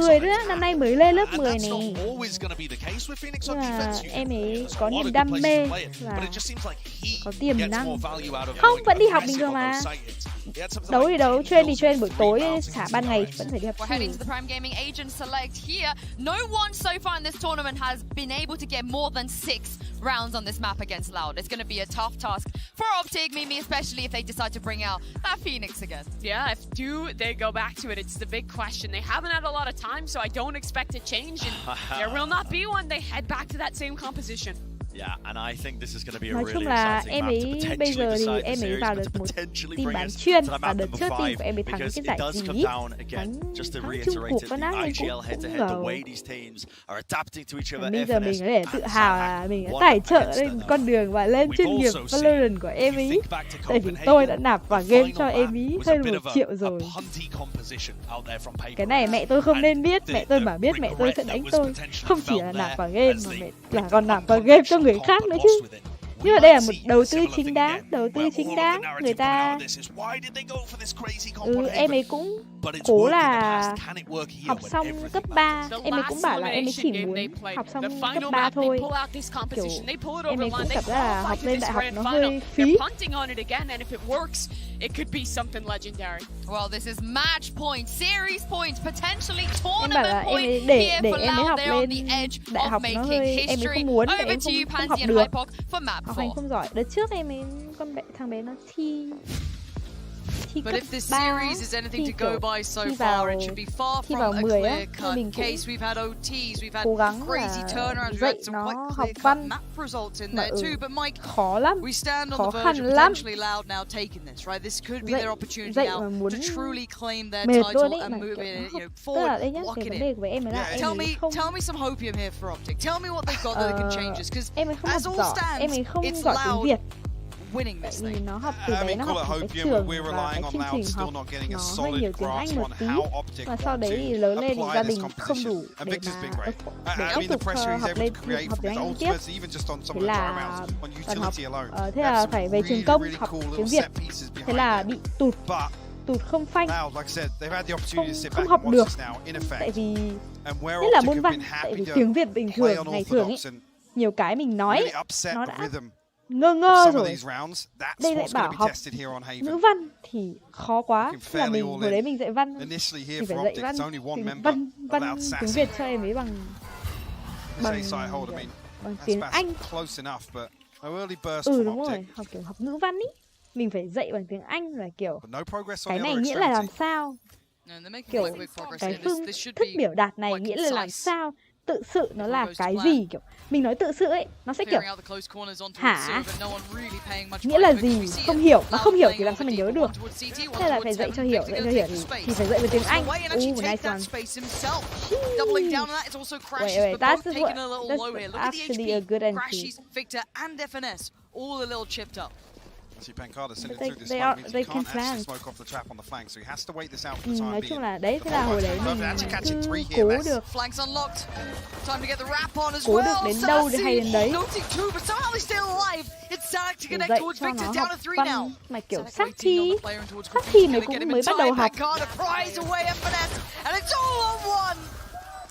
10 nữa, năm nay mới lên lớp 10 này. Nhưng mà em ấy có niềm đam mê và có tiềm năng. Không, vẫn đi học bình thường mà. Đấu thì đấu, train thì train, bởi tối xả ban ngày vẫn phải đi học We're heading to the Prime Gaming agent select here. No one so far in this tournament has been able to get more than 6 rounds on this map against Loud. It's going to be a tough task for Optic, Mimi, especially if they decide to bring out that Phoenix again. Yeah, if they go back to it, it's the big question. They haven't had a lot of time, so I don't expect a change, and there will not be one. They head back to that same composition. Yeah, and I think this is going to be a Nói really chung là exciting em map to ấy bây potentially giờ thì decide the em ấy series, vào but được to một potentially team bring bán us chuyên to that và map đợt number trước team 5 của em ấy thắng because cái it giải does come nhí, down again. thắng Just to thắng reiterate chung it, cuộc the với nó mình IGL cũng head to cũng head, the ngờ. way these teams are adapting to each other. Bây giờ mình FNS có thể tự and hào là mình đã tài trợ lên con đường và lên chuyên nghiệp Valorant của em ấy. Tại vì tôi đã nạp vào game cho em ấy hơn 1 triệu rồi. Cái này mẹ tôi không nên biết, mẹ tôi mà biết mẹ tôi sẽ đánh tôi. Không chỉ là nạp vào game mà mẹ là còn nạp vào game cho người khác nữa chứ. Nhưng mà đây là một đầu tư chính đáng, người ta em ấy cũng cố là học xong cấp 3, em ấy cũng bảo là em ấy chỉ muốn học xong cấp 3 thôi. Kiểu em ấy cũng cảm giác là học lên đại học nó hơi phí. It could be something legendary. Well, this is match point, series point, potentially Em bảo là tournament em point ấy here để for em ấy Loud. học They're on lên the edge đại of học nó making hơi em ấy history. không muốn, Over em to you, không học Pansy and được. Hypoc for map Học hành 4. không giỏi. Đợt trước em ấy thằng bé nó thi But cấp if this 3, series is anything to go by so thi far, vào it should be far thi from vào a 10 á, clear-cut mình cũng case. We've had OTs, we've had cố gắng crazy là turnarounds, we've dạy had some nó quite học clear-cut văn. map results in Mà there too. But Mike, khó lắm, we stand on khó the khăn verge of lắm. potentially Loud now taking this, right? This could be Dạy- their opportunity dạy now mà muốn to truly claim their mệt luôn title ấy, mà and move kiểu it, nó you know, tức là đây forward, nhá, lock cái it vấn in. đề của em ấy là em ấy không Tell me some hopium here for Optic. Tell me what they've got that can change this, because em ấy không as học all giỏi, em ấy stands, không it's giỏi tiếng Loud Việt. winning Tại this vì thing. nó học từ bé nó học ở cái trường và cái chương trình học nó hơi nhiều tiếng Anh một tí, và sau đấy thì lớn lên thì gia đình không đủ để tiếp tục học lên học tiếng Anh tiếp. Thế là toàn học thế là phải về trường công học tiếng Việt, thế là bị tụt không phanh, không học được. Tại vì nhất là môn văn, tại vì tiếng Việt bình thường ngày thường ấy, nhiều cái mình nói nó đã ngơ rồi. Đây lại bảo học ngữ văn thì khó quá. Thế là mình hồi đấy mình dạy văn, thì phải dạy văn tiếng Việt cho em ấy bằng tiếng Anh. Đúng rồi, học ngữ văn ý, mình phải dạy bằng tiếng Anh là kiểu cái này nghĩa là làm sao, kiểu cái phương thức biểu đạt này nghĩa là làm sao, tự sự nó là cái gì, kiểu mình nói tự sự ấy nó sẽ kiểu hả, nghĩa là gì, không hiểu, mà không hiểu thì làm sao mình nhớ được. Thế là phải dạy cho hiểu thì phải dạy về tiếng Anh. Nice one. Wait, that's actually a good entry. All a little chipped up. See Pancada sending They- through this they smoke are- means they he can can't actually plan. smoke off the trap on the flank, so he has to wait this out for the time Nói being. chung là đấy, thế là hồi đấy mình cứ cố được Flanks unlocked. Time to get the wrap on as cố được well. đến đâu thì hay đến đấy, Noting two, but somehow they're still alive. It's Zach to để connect dạy towards cho Victor, nó down học to 3 now. văn mà kiểu Zach sát waiting thi, on the player and towards sát Graffiti, thi gonna nó get cũng him mới bắt inside. đầu học. Pancada pries away FNS, and it's all on one.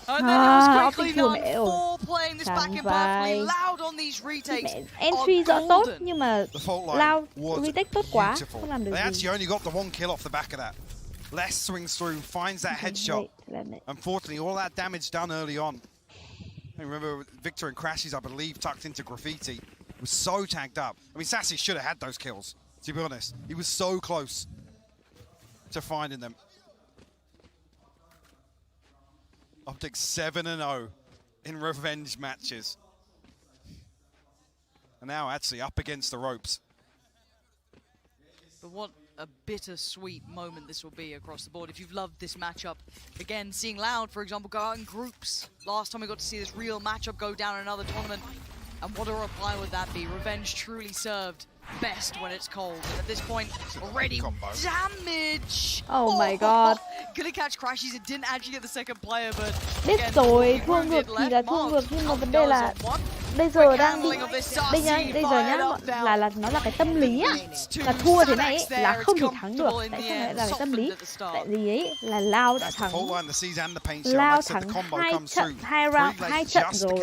And then it was quickly Optic thua done. mẹ rồi. Four playing this back in Chán perfectly. vai. Loud on these retakes. Entry rõ tốt nhưng mà Loud retake tốt quá, Beautiful. không làm được They gì. actually only got the one kill off the back of that. Les swings through, finds that headshot. Unfortunately, all that damage done early on. I remember Victor and Crashes, I believe, tucked into Graffiti. Was so tagged up. I mean, Sassy should have had those kills, to be honest. He was so close to finding them. Optic 7-0 in revenge matches. And now actually up against the ropes. But what a bittersweet moment this will be across the board. If you've loved this matchup, again, seeing Loud, for example, go out in groups. Last time we got to see this real matchup go down in another tournament. And what a reply would that be? Revenge truly served best when it's cold. And at this point, already damage! Oh my god. Gonna catch Crashies. It didn't actually get the second player, but Biết again, rồi, thua wounded ngược thì là left thua mark. ngược, nhưng mà vấn đề Goes là on one. bây giờ đang bị bây giờ nhá, là nó là cái tâm lý á, là thua thế này ấy, là không thể thắng được. Tại sao lại là cái tâm lý? Tại vì ấy là Loud đã thắng, Loud thắng 2 trận, 2 round, 2 trận rồi.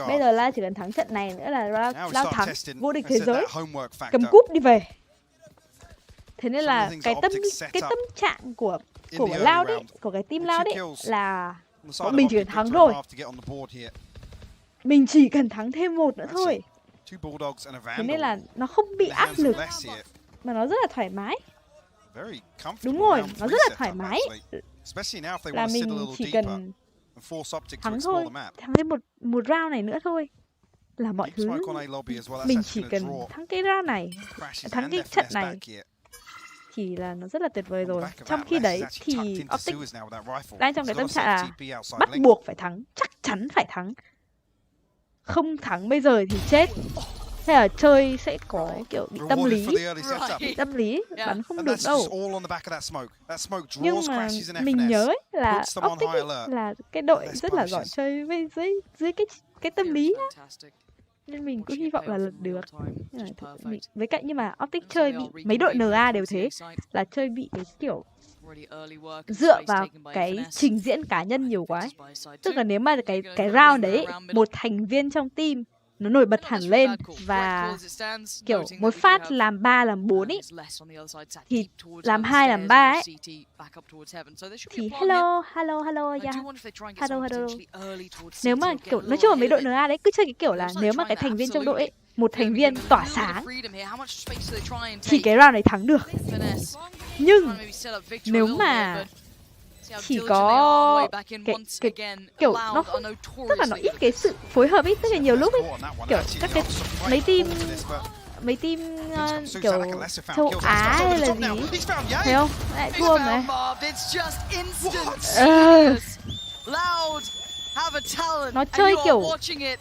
Bây giờ Loud chỉ cần thắng trận này nữa là Loud thắng vô địch thế giới, cầm cúp đi về. Thế nên là cái tâm trạng của Loud ấy, của cái team Loud ấy là bọn mình chỉ cần thắng thôi. Mình chỉ cần thắng thêm một nữa thôi. Thế nên là nó không bị áp lực mà nó rất là thoải mái. Đúng rồi, nó rất là thoải mái. Là mình chỉ cần thắng thôi, thắng thêm một round này nữa thôi là mọi thứ. Mình chỉ cần thắng cái round này, thắng cái trận này thì là nó rất là tuyệt vời rồi. Trong khi đấy thì Optic đang trong cái tâm trạng là bắt buộc phải thắng, chắc chắn phải thắng. Không thắng bây giờ thì chết. Thế là chơi sẽ có kiểu bị tâm lý. Bị tâm lý, bắn không được đâu. Nhưng mà mình nhớ ấy, là Optic ấy, là cái đội rất là giỏi chơi dưới cái tâm lý á. Nên mình cũng hy vọng là lật được. Với cạnh nhưng mà Optic chơi bị mấy đội NA đều thế, là chơi bị cái kiểu dựa vào cái trình diễn cá nhân nhiều quá ấy. Tức là nếu mà cái round đấy một thành viên trong team nó nổi bật hẳn lên và kiểu một phát làm 3 làm 4 ấy, thì làm 2 làm 3 ấy, thì hello. Nếu mà kiểu nói chung là mấy đội NA đấy cứ chơi cái kiểu là nếu mà cái thành viên trong đội ấy, một thành viên tỏa sáng thì cái round này thắng được. Nhưng nếu mà chỉ có cái kiểu nó không, tức là nó ít cái sự phối hợp ấy, tức là nhiều lúc ấy kiểu các cái mấy team kiểu châu Á hay là gì, thấy không, lại thua này. Nó chơi kiểu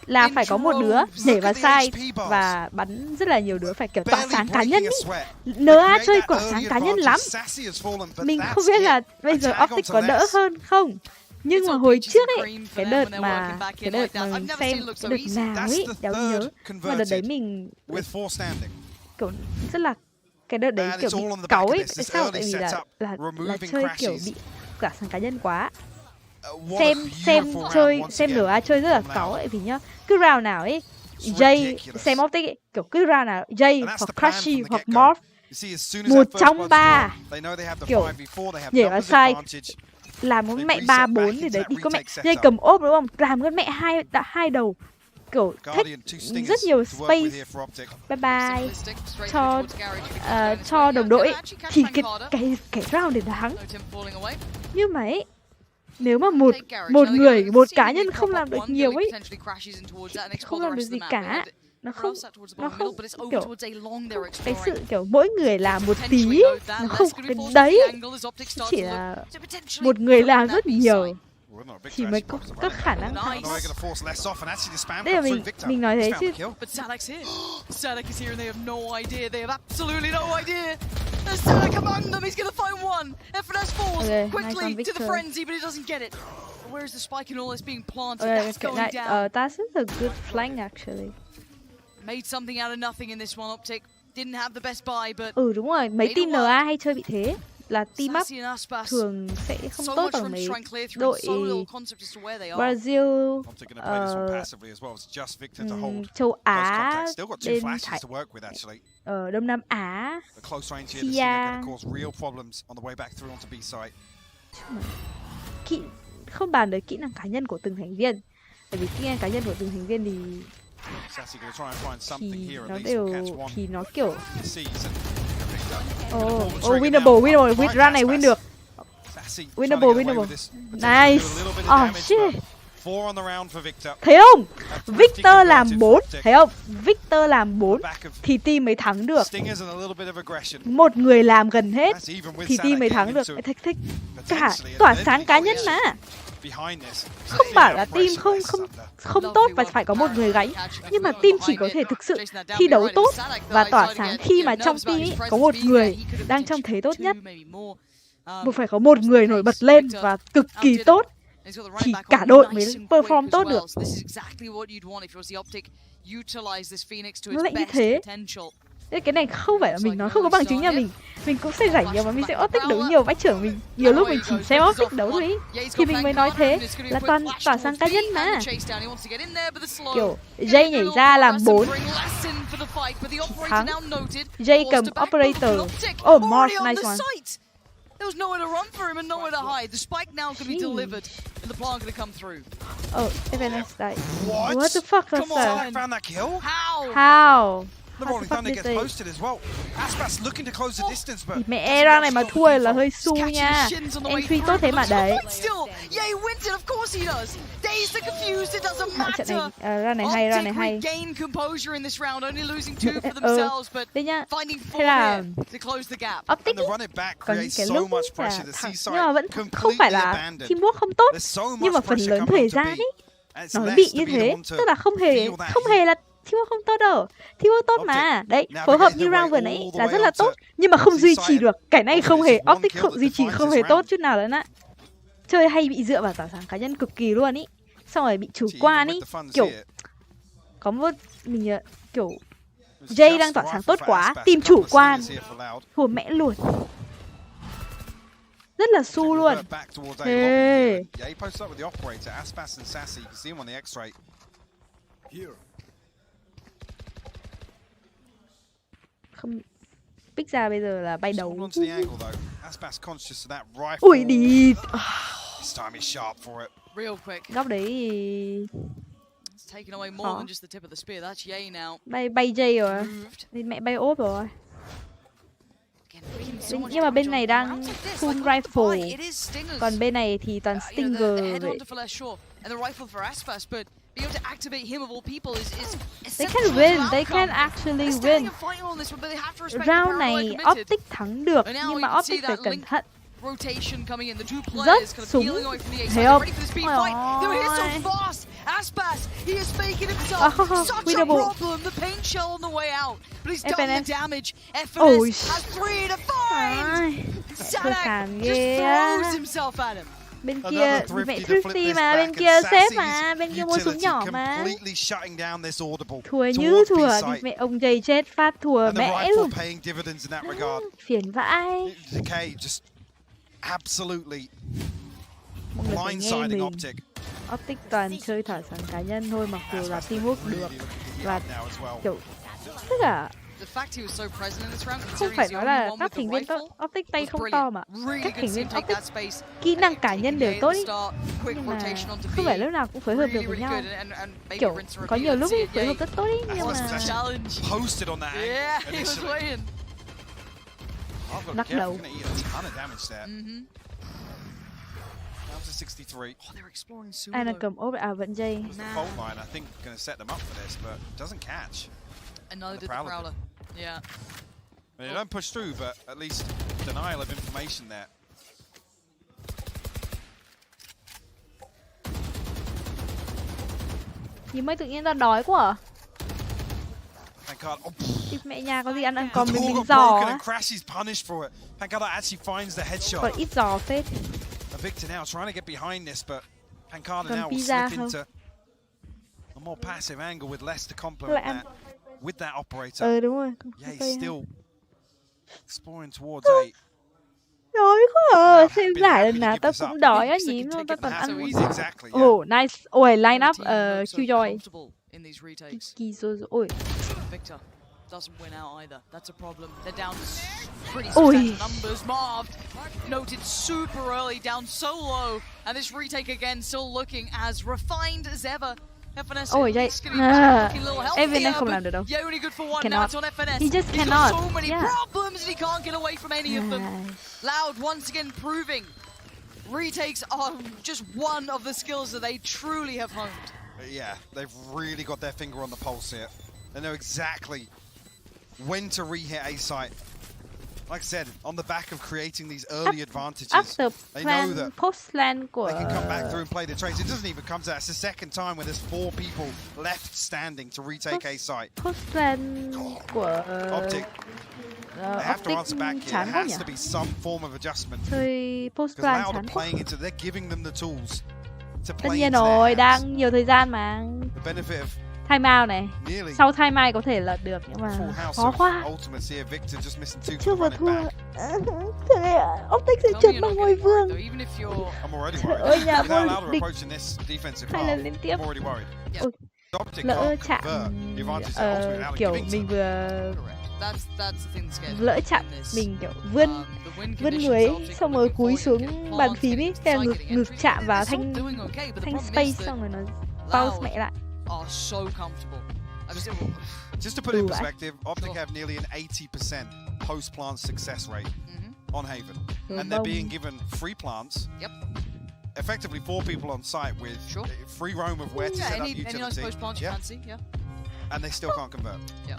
là phải có một đứa nhảy vào side và bắn rất là nhiều đứa, phải kiểu tỏa sáng cá nhân ý. NA chơi tỏa sáng cá nhân lắm. Mình không biết là bây giờ Optic có đỡ hơn không. Nhưng mà hồi trước ấy, cái đợt mà mình xem cái đợt nào ấy, đéo nhớ. Mà đợt đấy mình kiểu rất là, cái đợt đấy kiểu bị cáu ấy. Tại sao? Tại vì là chơi kiểu bị tỏa sáng cá nhân quá. Xem NA chơi rất là cáu ấy, vì nhá, cứ round nào ấy Jay xem Optic ấy, kiểu cứ round nào Jay hoặc Crashy hoặc Morph, một trong ba kiểu nhảy vào side làm con mẹ 3-4 thì đấy đi con mẹ Jay cầm ốp đúng không, làm con mẹ hai đầu, kiểu thích rất nhiều space. Bye bye cho đồng đội ấy, thì cái round để thắng. Nhưng mà ấy, nếu mà một cá nhân không làm được nhiều ấy, không làm được gì cả, nó không kiểu cái sự kiểu mỗi người làm một tí ấy, nó không có cái đấy, chỉ là một người làm rất nhiều thì mới có các khả năng thắng. Đây là mình nói thế chứ. Static among them, he's gonna find one. FNS falls quickly to the frenzy, but he doesn't get it. Where's the spike and all this being planted? That's going down. That's a good flank actually. Made something out of nothing in this one. Optic didn't have the best buy, but đúng rồi, mấy team NA hay chơi bị thế. Là team up thường sẽ không tốt bằng mấy đội Brazil, châu Á, bên Đông Nam Á, Tia. Không bàn tới kỹ năng cá nhân của từng thành viên, bởi vì kỹ năng cá nhân của từng thành viên thì nó kiểu winnable, round này win được. Winnable. Nice. Oh shit. Thấy không? Victor làm 4, thấy không? Victor làm 4 thì team mới thắng được. Một người làm gần hết thì team mới thắng được. Thích cả tỏa sáng cá nhân mà. Không bảo là team không tốt và phải có một người gánh, nhưng mà team chỉ có thể thực sự thi đấu tốt và tỏa sáng khi mà trong team ấy có một người đang trong thế tốt nhất. Phải có một người nổi bật lên và cực kỳ tốt thì cả đội mới perform tốt được. Nó lại như thế. Cái này không phải là mình nói không có bằng chứng nha, mình cũng sẽ rảnh nhiều mà mình sẽ Optic đấu nhiều vách trưởng, mình nhiều lúc mình chỉ xem Optic đấu thôi ý. Thì mình mới nói thế là toàn tỏa sáng cá nhân mà. Kiểu Jay nhảy ra làm 4 for the fight, but the operator now noted. J cầm operator. Oh, Mark, nice one. There was nowhere to run for him and nowhere to hide. The spike now can be delivered, and the plant going to come through. Oh, FNS died. What? What the fuck was Come on, that? I found that kill. How? The Rolling Thunder gets posted as well. Aspas looking to close the distance, but mẹ ra này mà thua là hơi xu nha. Entry tốt thế mà đấy. Yeah, he wins it. Of course he does. Dazed and confused, it doesn't matter. Trận này ra này hay, ra này hay. Gain composure in this round, only losing 2 for themselves, but finding 4 here to close the gap. Optic còn cái lúc là thẳng, nhưng mà vẫn không phải là teamwork không tốt, nhưng mà phần lớn thời gian ấy nó bị như thế, tức là không hề là teamwork không tốt đâu. Teamwork tốt mà. Đấy, phối hợp như round vừa nãy là rất là tốt, nhưng mà không duy trì được. Cái này không hề, Optic không duy trì, không hề tốt chút nào lớn á. Chơi hay bị dựa vào tỏa sáng cá nhân cực kỳ luôn ý. Xong rồi bị chủ quan ý. Kiểu có một mình kiểu Jay đang tỏa sáng tốt quá, team chủ quan, thua mẹ luôn. Rất là su luôn. Hey. Không pick ra bây giờ là bay đầu. Ui đi. Góc đấy bay Jay rồi. Mẹ bay ốp rồi. Nhưng mà bên này đang full rifle, còn bên này thì toàn stinger vậy. They can win, they can actually win. Round này Optic thắng được, nhưng mà Optic phải cẩn thận. Rớt súng, thấy không? Winnable. FNS. Ôi, tôi sàn ghê á. Bên kia mẹ thrifty mà, bên kia safe mà, bên kia mua súng nhỏ mà. Thua như thua, đi mẹ ông Jay chết phát thua mẹ luôn. Phiền vãi. Mọi người phải nghe mình. Optic toàn chơi thỏa sáng cá nhân thôi, mặc dù là teamwork được. Và kiểu, tức là không phải nói là các thành viên Optic tay không to mà các thành viên Optic kỹ năng cá nhân đều tốt ý. Nhưng mà không phải lúc nào cũng phối hợp được với nhau. Kiểu có nhiều lúc phối hợp rất tốt ý, nhưng mà lắc đầu. Ai đang cầm ốp vẫn Jay. Another did the Prowler. Yeah. They don't push through, but at least denial of information there. Nhìn mới tự nhiên ra đói quá à? Mẹ nhà có gì ăn còn mình giò á. Còn ít giò phết. Victor now trying to get behind this, but Pancada còn now will slip into a more passive angle with less to complement that. With that operator. Đúng rồi. Yeah, he's still exploring towards A. Đói quá à. Xem giải lần nào tao cũng đói á, nhím luôn, tao còn ăn. Oh, nice. Ôi, line up Qjoy. Ôi. Victor doesn't win out either. That's a problem. They're down pretty substantial numbers. Marved noted super early, down so low, and this retake again still looking as refined as ever. FNS FNS không làm được đâu. Cannot. He just cannot. So many problems and he can't get away from any of them. Loud once again proving retakes are just one of the skills that they truly have honed. Yeah, they've really got their finger on the pulse here. They know exactly when to re-hit A site. Like I said, on the back of creating these early advantages, they know that they can come back through and play the trades. It doesn't even come to that. It's the second time where there's 4 people left standing to retake A site. Optic. They have to answer back here. There has to be some form of adjustment. Because Loud are playing into, they're giving them the tools to play into rồi, đang nhiều thời gian mà. The benefit of timeout này. Sau timeout có thể lật được, nhưng mà khó quá. Chưa vừa thua. Optic sẽ trượt bằng ngôi vương. Trời ơi, nhà vô địch. 2 lần liên tiếp. lỡ chạm kiểu mình vừa lỡ chạm mình kiểu vươn người ấy, xong rồi cúi xuống bàn phím ấy, thế là ngực chạm vào thanh space xong rồi nó pause mẹ lại. Just to put it in perspective, Optic have nearly an 80% post-plant success rate on Haven. And they're being given free plants. Yep. Effectively 4 people on site with free roam of where to set up utility. Nice post-plant you fancy, And they still can't convert. Yeah.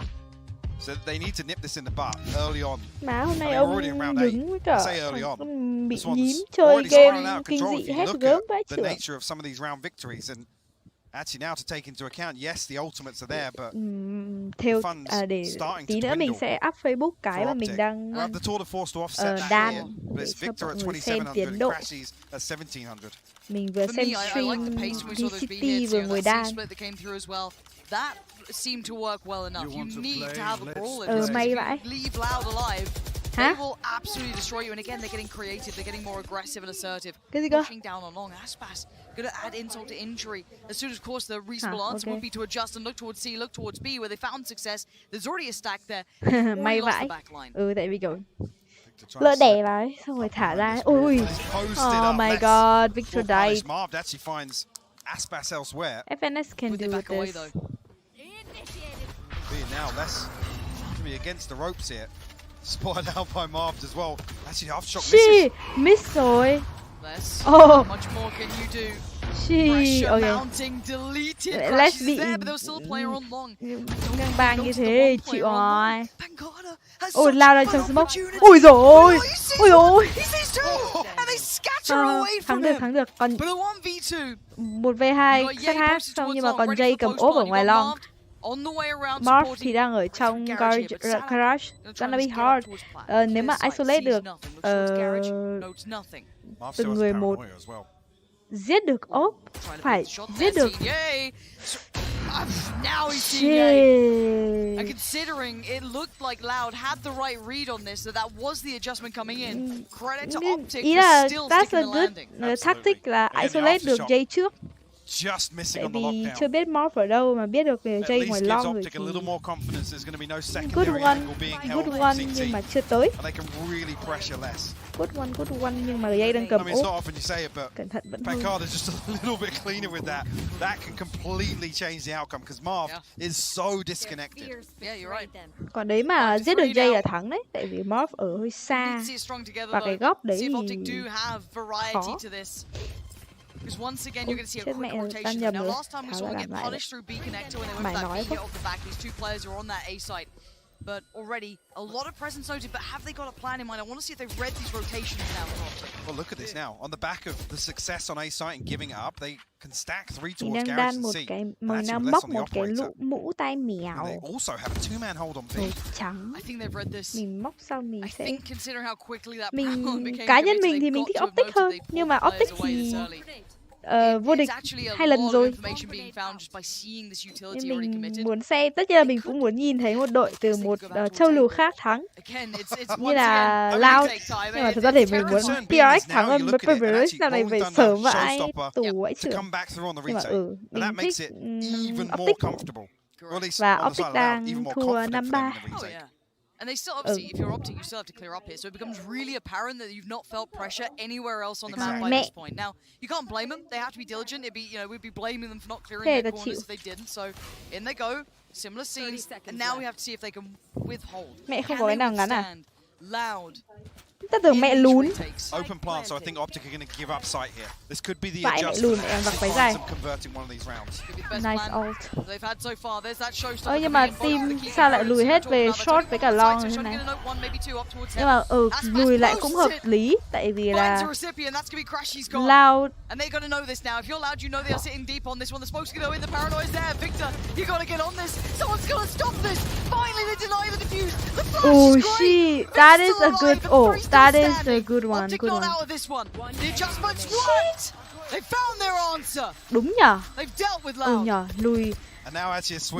So they need to nip this in the butt early on. Má hôm nay ông đứng với cả bị nhím chơi Already game out of kinh control. dị If hết you look gớm at vãi the chưởng. nature of some of these round victories, and actually now to take into account, yes, the ultimates are there, but Theo fun's để starting tí to nữa mình dwindle sẽ up Facebook cái for mà mình Optic. đang We'll have the tour de force to offset that đang here, but để it's cho Victor mọi at người xem 2700, tiến and độ. Crashies at 1700. Mình vừa For xem me, I stream like the pace when we saw those VCT B-hits vừa here. ngồi That đan. C-split that came through as well. That seemed to work well enough. You need to have a brawler. May If vãi. you leave Loud alive, Hả? they will absolutely destroy you. And again, they're getting creative. They're getting more aggressive and assertive. Cái gì cơ? Pushing down along. Aspas gonna add insult to injury. As soon as, of course, the reasonable answer would be to adjust and look towards C, look towards B, where they found success. There's already a stack there. May Already lost the vãi. backline. Tại vì kiểu lỡ đè vào ấy, xong rồi thả ra. Ui. Oh my god, Victor died. Marv actually finds Aspas elsewhere. FNS can Would they do back away this. though? Being now less to be against the ropes here. Spotted out by Marv as well. Actually, half shot misses. Miss rồi. Less. Oh. How much more can you do? She, Pressure okay. mounting, deleted. Let's Crashes be there, but there was still a player on long. Ngang bang như thế, chịu rồi. Pangada has Ôi, such lao a ra good trong smoke. opportunity. Ôi dồi ôi. Ôi dồi. He sees two, and they scatter away from him. Thắng được. Còn But a 1v2. 1v2 set hát, xong nhưng mà còn Jay cầm ốp ở ngoài long. On the way around, Marv thì đang ở trong garage. Gonna be hard. Nếu mà isolate được từng người một, giết được ốp, phải giết được. Now he's seeing and considering it looked like Loud had the right read on this, so that was the adjustment coming in. Credit to Optic Ý for là still that's sticking a the good landing. tactic là isolate được Jay trước. Just missing Tại on the vì lockdown. chưa biết Marv ở đâu mà biết được về At Jay least ngoài gives long rồi Optic a little thì more confidence. There's going to be no good secondary one, angle being held good from one CT. nhưng mà chưa tới. And they can really pressure less. Good one nhưng mà Jay đang cầm I mean, it's ốp. not often you say it, but Cẩn thận vẫn hơn. Pancada's just a little bit cleaner with that. That can completely change the outcome because Marv is so disconnected. Yeah, you're right. Còn đấy mà giết được Jay là thắng đấy, tại vì Marv ở hơi xa và cái góc đấy thì khó. Because once again, you're going to see a Chết quick mẹ, rotation. tao nhầm Now, rồi. last time we Tháo saw ra them get làm lại đấy. punished through B connector when they went Mày for that nói B quá. hit off the back. These two players are on that A site. But already, a lot of presence noted, but have they got a plan in mind? I want to see if they've read these rotations now. Well, look at this now. On the back of the success on A site and giving it up, they can stack 3 Mình towards đang garage đan and một C. cái, And mình actually đang less bóc on the một cái operator. mũ tai And they mèo also have a 2-man hold on B. màu trắng. I think they've read this. Mình móc xong mình I sẽ think considering how quickly that mình power became cá nhân committed, mình thì they've mình got thích to have Optic noted hơn, they pulled nhưng mà players Optic away thì this early. vô địch It's actually a 2 lần lot of rồi. information being found just by seeing this utility Nhưng already mình committed. muốn xem, tất nhiên là mình cũng muốn nhìn thấy một đội từ một châu lục khác thắng Again, it's như once là again, Loud. take time. Nhưng mà thực ra thì mình muốn TRX thắng hơn với Preverus, là này phải sở vãi tù ấy To trưởng. come back through on the Nhưng mà retake. And mình that makes thích it even more Optic. comfortable. Or at least Và on the Optic side of Loud, đang even more thua confident for them 5-3. in the Oh retake. yeah. And they still, obviously, if you're Optic, you still have to clear up here. So it becomes really apparent that you've not felt pressure anywhere else on the map by this point. Now, you can't blame them. They have to be diligent. It'd be, we'd be blaming them for not clearing their corners if they didn't. So in they go. Similar scenes. And now we have to see if they can withhold. Mẹ không Can có cái they nào ngắn à? withstand Loud. Ta tưởng mẹ lún. Open plant, so I think Optic are going to give up site here. This could be the Vãi mẹ adjustment. lùn, em mặc váy dài. Converting one of these rounds. Nice ult. They've had so far. There's that showstopper. Nhưng mà team sao lại lùi hết về short với cả long như thế này? Nhưng mà lùi lại cũng hợp lý, tại vì là Loud. And they're gonna know this now. If you're Loud, you know they are sitting deep on this one. The smoke's gonna go in. The paranoia's there. Victor, you gotta get on this. Someone's gonna stop this. Finally, they deny the defuse. The flash Oh is great. shit, that is a good. Oh, that is a good one. Optic Good not one. out of this one. The adjustments worked. They found their answer. Đúng nhở? They've dealt with Loud. Nhở, lùi.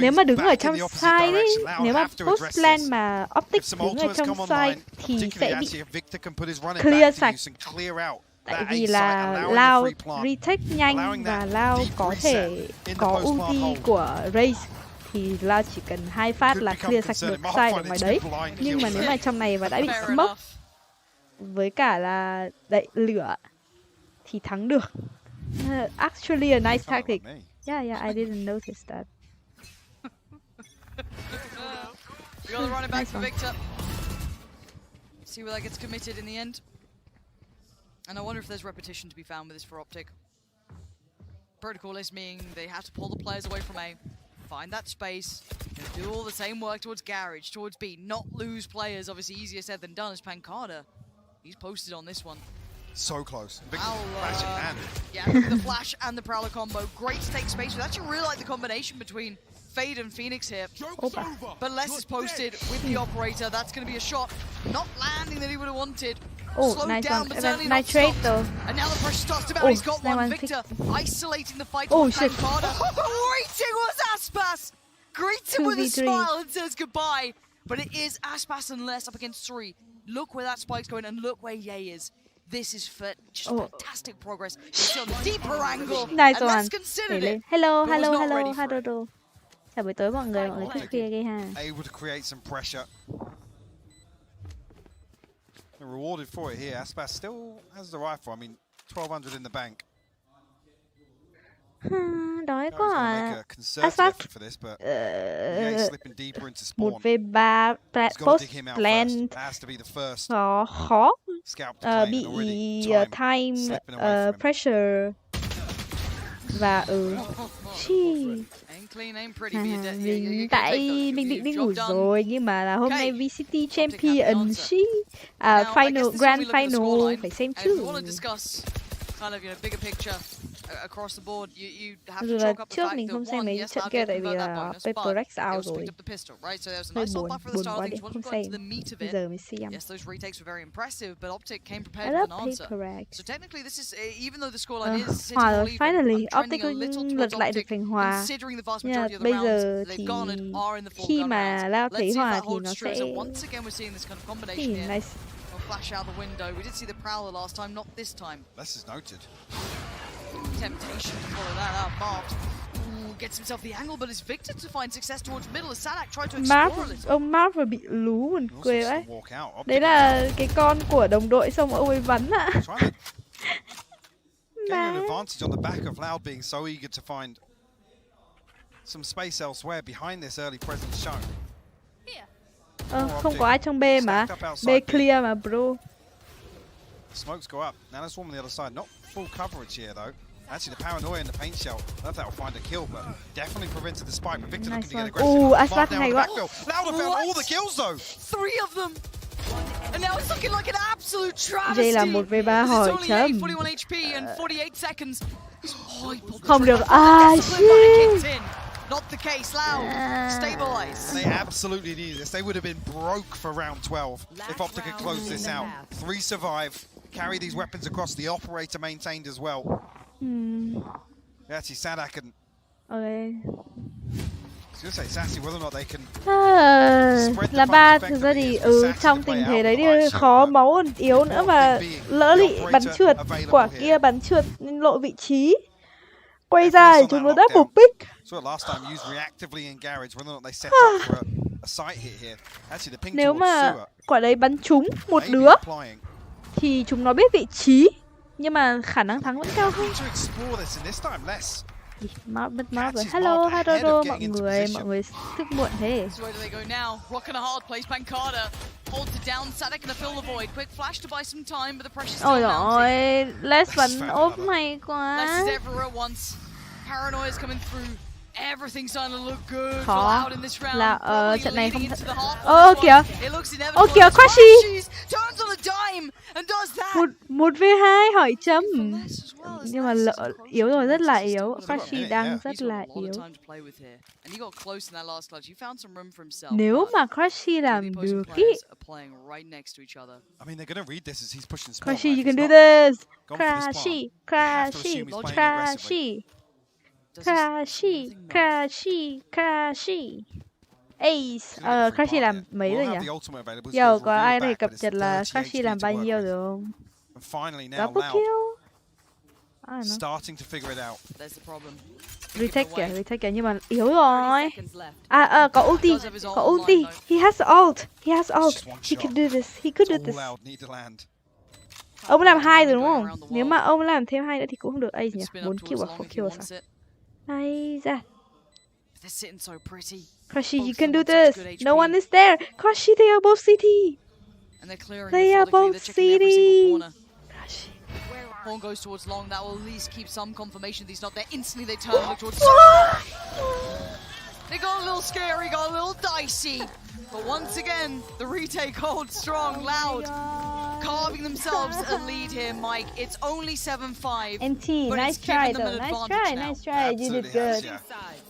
Nếu mà đứng ở trong side ấy, nếu mà post plan mà Optic đứng ở trong side thì sẽ bị clear sạch. Tại vì là Lao retake nhanh và Lao có thể có ulti của Raze thì Lao chỉ cần 2 phát là clear sạch được sai ở ngoài đấy. Nhưng mà nếu mà trong này và đã bị smoke với cả là đậy lửa thì thắng được. Actually a nice tactic. Yeah, I didn't notice that. We got the running back for Victor. See where that gets committed in the end. And I wonder if there's repetition to be found with this for Optic. Protocol is meaning they have to pull the players away from A, find that space, and do all the same work towards Garage, towards B, not lose players. Obviously easier said than done as Pancada. He's posted on this one. So close. Yeah, the flash and the Prowler combo. Great to take space. We actually really like the combination between Fade and Phoenix here. But Les is posted with the operator. That's going to be a shot. Not landing that he would have wanted. Slowed nice down, one. but certainly Nitrate not stopped. though. And now the pressure starts to mount. He's got one. Victor isolating the fight with Pancada. Greeting was Aspas. Greets him with a smile and says goodbye. But it is Aspas and Les up against 3. Look where that spike's going and look where Ye is. This is just fantastic progress. It's on a deeper angle. Nice and one. let's consider it. Hello. Chào buổi tối mọi người thức khuya ghê ha. Able to create some pressure. They're rewarded for it here. Aspas still has the rifle. I mean, 1200 in the bank. Đói quá à. Aspas 1v3 post land khó bị time pressure và tại mình định đi ngủ rồi nhưng mà là hôm nay Vct Champion final grand final phải xem chứ. Dù là trước mình không xem mấy trận kia tại vì là Paper out rồi. Hơi buồn quá để không xem. Bây giờ mới xem. I love Paper hòa rồi, finally. Optic lật lại được thành hòa. Bây giờ thì khi mà Lao thấy hòa thì nó sẽ nice. Flash out the window. We did see the Prowler last time, not this time. This is noted. Temptation to follow that up. Marked. Gets himself the angle, but it's Victor to find success towards middle as Sadak tried to explore a little. Ông Mark vừa bị lú buồn cười ấy. Đấy là cái con của đồng đội xong ông ấy bắn ạ. Getting an advantage on the back of Loud being so eager to find some space elsewhere behind this early presence shown. Không có ai trong B mà. B clear mà bro. Smokes go up. Now there's one on the other side. Not full coverage here though. Actually, the paranoia in the paint shell. I don't know if that will find a kill, but definitely prevented the spike. But Victor looking to get aggressive. Aspas hay quá. Loud found all the kills though. 3 of them. And now it's looking like an absolute travesty. Đây là 1v3 hỏi chấm. 41 HP and 48 seconds. Không được. Shit. Not the case, Loud. Stabilize. They absolutely needed this. They would have been broke for round 12 if Optic had closed this out. 3 survive, carry these weapons across. The operator maintained as well. Actually, Sadak and... Okay. I was going to say, Sassy, whether or not they can... Là 3, thực ra thì trong tình thế đấy thì khó máu còn yếu nữa mà lỡ bị bắn trượt. Quả kia bắn trượt lộ vị trí. Quay ra để chúng nó double pick. Nếu mà quả đấy bắn trúng một đứa thì chúng nó biết vị trí, nhưng mà khả năng thắng vẫn cao hơn. Mất máu rồi. Hello mọi người thức muộn thế. Ôi ôi, let's bắn ốp may quá. Everything's starting to look good for Loud in this round. Là trận này không thật. Kìa, Crashy. Turns on a dime and does that. 1v2 hỏi chấm. Nhưng mà yếu rồi, rất là yếu. Crashy đang rất là yếu. Nếu mà Crashy làm được ý. Crashy, you can do this. Crashy. Ace. Crashy làm mấy rồi nhỉ? Giờ có ai có thể cập nhật là Crashy làm bao nhiêu rồi không? And finally now Double Loud kill. starting to figure it out. There's the problem. Retake kìa nhưng mà yếu rồi. Có ulti, có ulti. He has ult. He can do this. He could do this. Loud need to land. Ông làm 2 rồi đúng không? Nếu mà ông làm thêm 2 nữa thì cũng không được. Ấy nhỉ? 4 kill à? 4 kill sao? Hay ra. Crunchy, you can do this. No one is there. Crunchy, they are both CT. They are both CT. Horn goes towards Long. That will at least keep some confirmation that he's not there. Instantly they turn and look towards. They got a little scary, got a little dicey. But once again, the retake holds strong. Loud carving themselves a lead here, Mike. It's only 7-5. NT, nice try though. Nice try. You did good.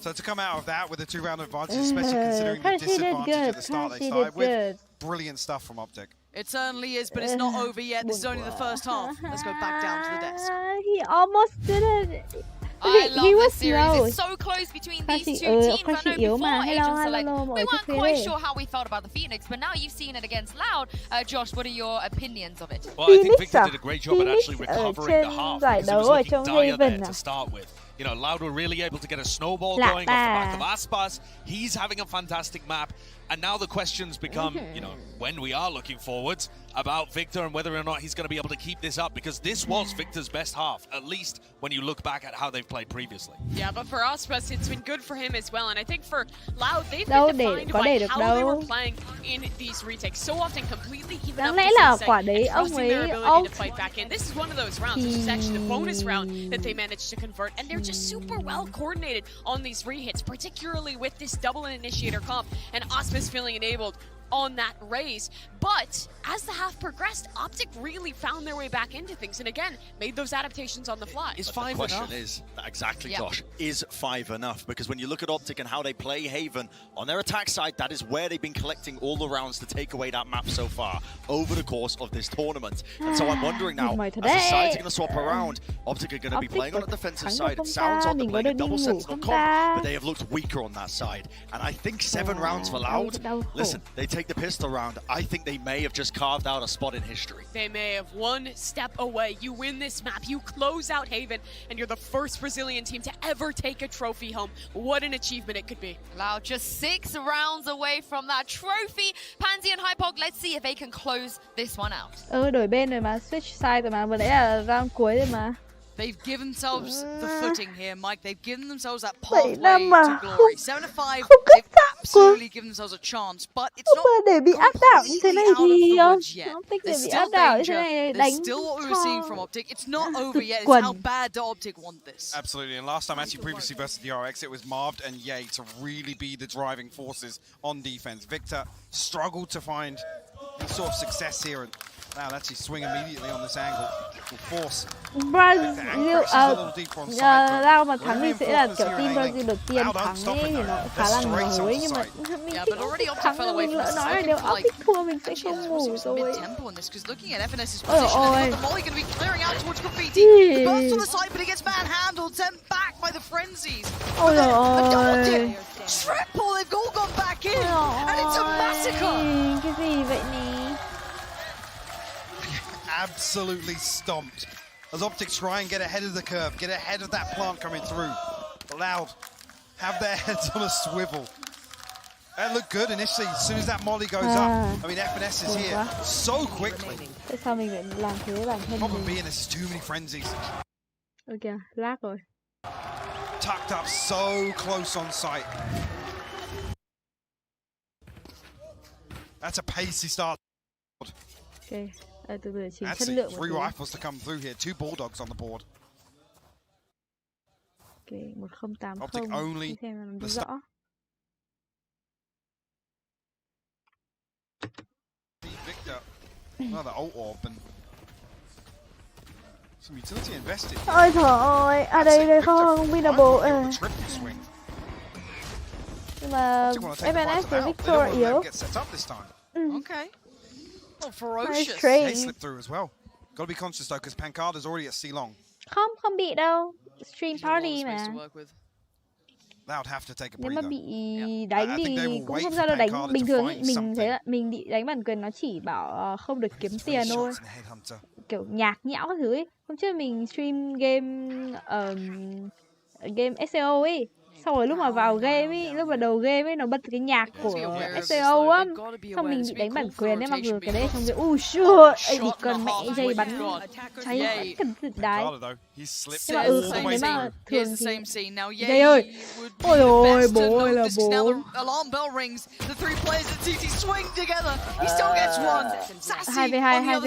So to come out of that with a 2-round advantage, especially considering the disadvantage at the start they started with, brilliant stuff from Optic. It certainly is, but it's not over yet. This is only the first half. Let's go back down to the desk. He almost did it. I love he was this series. slow. It's so close between these two teams. I know before Agent Select, we weren't quite sure how we felt about the Phoenix, but now you've seen it against Loud. Josh, what are your opinions of it? Well, I think Victor did a great job at actually recovering the half, because it was looking dire there to start with. You know, Loud were really able to get a snowball going off the back of Aspas. He's having a fantastic map. And now the questions become, you know, when we are looking forwards, about Victor and whether or not he's going to be able to keep this up, because this was Victor's best half, at least when you look back at how they've played previously. Yeah, but for Aspas, it's been good for him as well. And I think for Loud, they've been defined by how they were playing in these retakes. So often completely giving up and trusting their ability to fight back in. This is one of those rounds. This is actually the bonus round that they managed to convert. And they're just super well coordinated on these rehits, particularly with this double initiator comp. And Aspas feeling enabled on that raise. But as the half progressed, Optic really found their way back into things and again made those adaptations on the fly. Is 5 enough? The question is, exactly, Josh, is 5 enough? Because when you look at Optic and how they play Haven, on their attack side, that is where they've been collecting all the rounds to take away that map so far over the course of this tournament. And so I'm wondering now, as the sides are going to swap around, Optic are going to be playing on the defensive side. It sounds odd they're playing a double sentinel comp, but they have looked weaker on that side. And I think 7 rounds for Loud. Listen, they take the pistol round. I think they may have just carved out a spot in history. They may have one step away. You win this map, you close out Haven, and you're the first Brazilian team to ever take a trophy home. What an achievement it could be. Loud just 6 rounds away from that trophy. Pansy and Hypog, let's see if they can close this one out. Đổi bên rồi mà, switch side rồi mà, vừa nãy là round cuối rồi mà. They've given themselves the footing here, Mike. They've given themselves that pathway to glory. 7-5, they've absolutely given themselves a chance, but it's not để bị áp đảo như thế này thì không thích để bị áp đảo như thế này đánh still what we were seeing from Optic. It's not over yet. It's how bad do Optic want this. Absolutely, and last time actually previously versus the RX, it was Marved and Ye to really be the driving forces on defense. Victor struggled to find any sort of success here, and now actually swing immediately on this angle will force. Brazil Lao mà thắng thì sẽ là kiểu team Brazil được tiên thắng ấy thì nó khá là nổi, nhưng mà mình thắng là mình lỡ nói là nếu Optic thua mình sẽ không ngủ rồi. Ôi ôi. Ôi ôi. Triple, they've all gone back in, and it's a massacre. Cái gì vậy nhỉ? Absolutely stomped as Optic try and get ahead of the curve, get ahead of that plant coming through. Loud have their heads on a swivel. That looked good initially. As soon as that molly goes up, I mean FNS is here so quickly. Tại sao mình lại làm thế với bản thân Problem mình? being there's too many frenzies. Ok, lag rồi. Tucked up so close on sight. That's a pacey start. Ok. Từ từ chỉnh chất That's lượng it. 3 rifles to come through here. 2 bulldogs on the board. Ok, 1080. Optic only xem làm rõ. Victor, another ult orb and some utility invested. Ôi trời ơi, à đây không winnable. Nhưng mà FNS với Victor yếu. Okay. Oh, ferocious. They slipped through as well. Got to be conscious though, because Pancada's already at C long. Không bị đâu. Stream party mà. Nếu mà bị đánh thì cũng không sao đâu, đánh bình thường ý. Mình thấy là mình bị đánh bản quyền nó chỉ bảo không được kiếm tiền thôi, kiểu nhạc nhẽo các thứ ấy. Hôm trước mình stream game SEO ấy, xong rồi lúc mà vào game ấy, lúc mà đầu game ấy nó bật cái nhạc của SEO á, xong mình bị đánh bản quyền ấy, mặc dù cái đấy xong rồi shit, vì con mẹ dây bắn cháy cần tự đái. Nhưng mà nếu mà thường thì dây ơi, ôi ôi bố ơi là bố. 2v2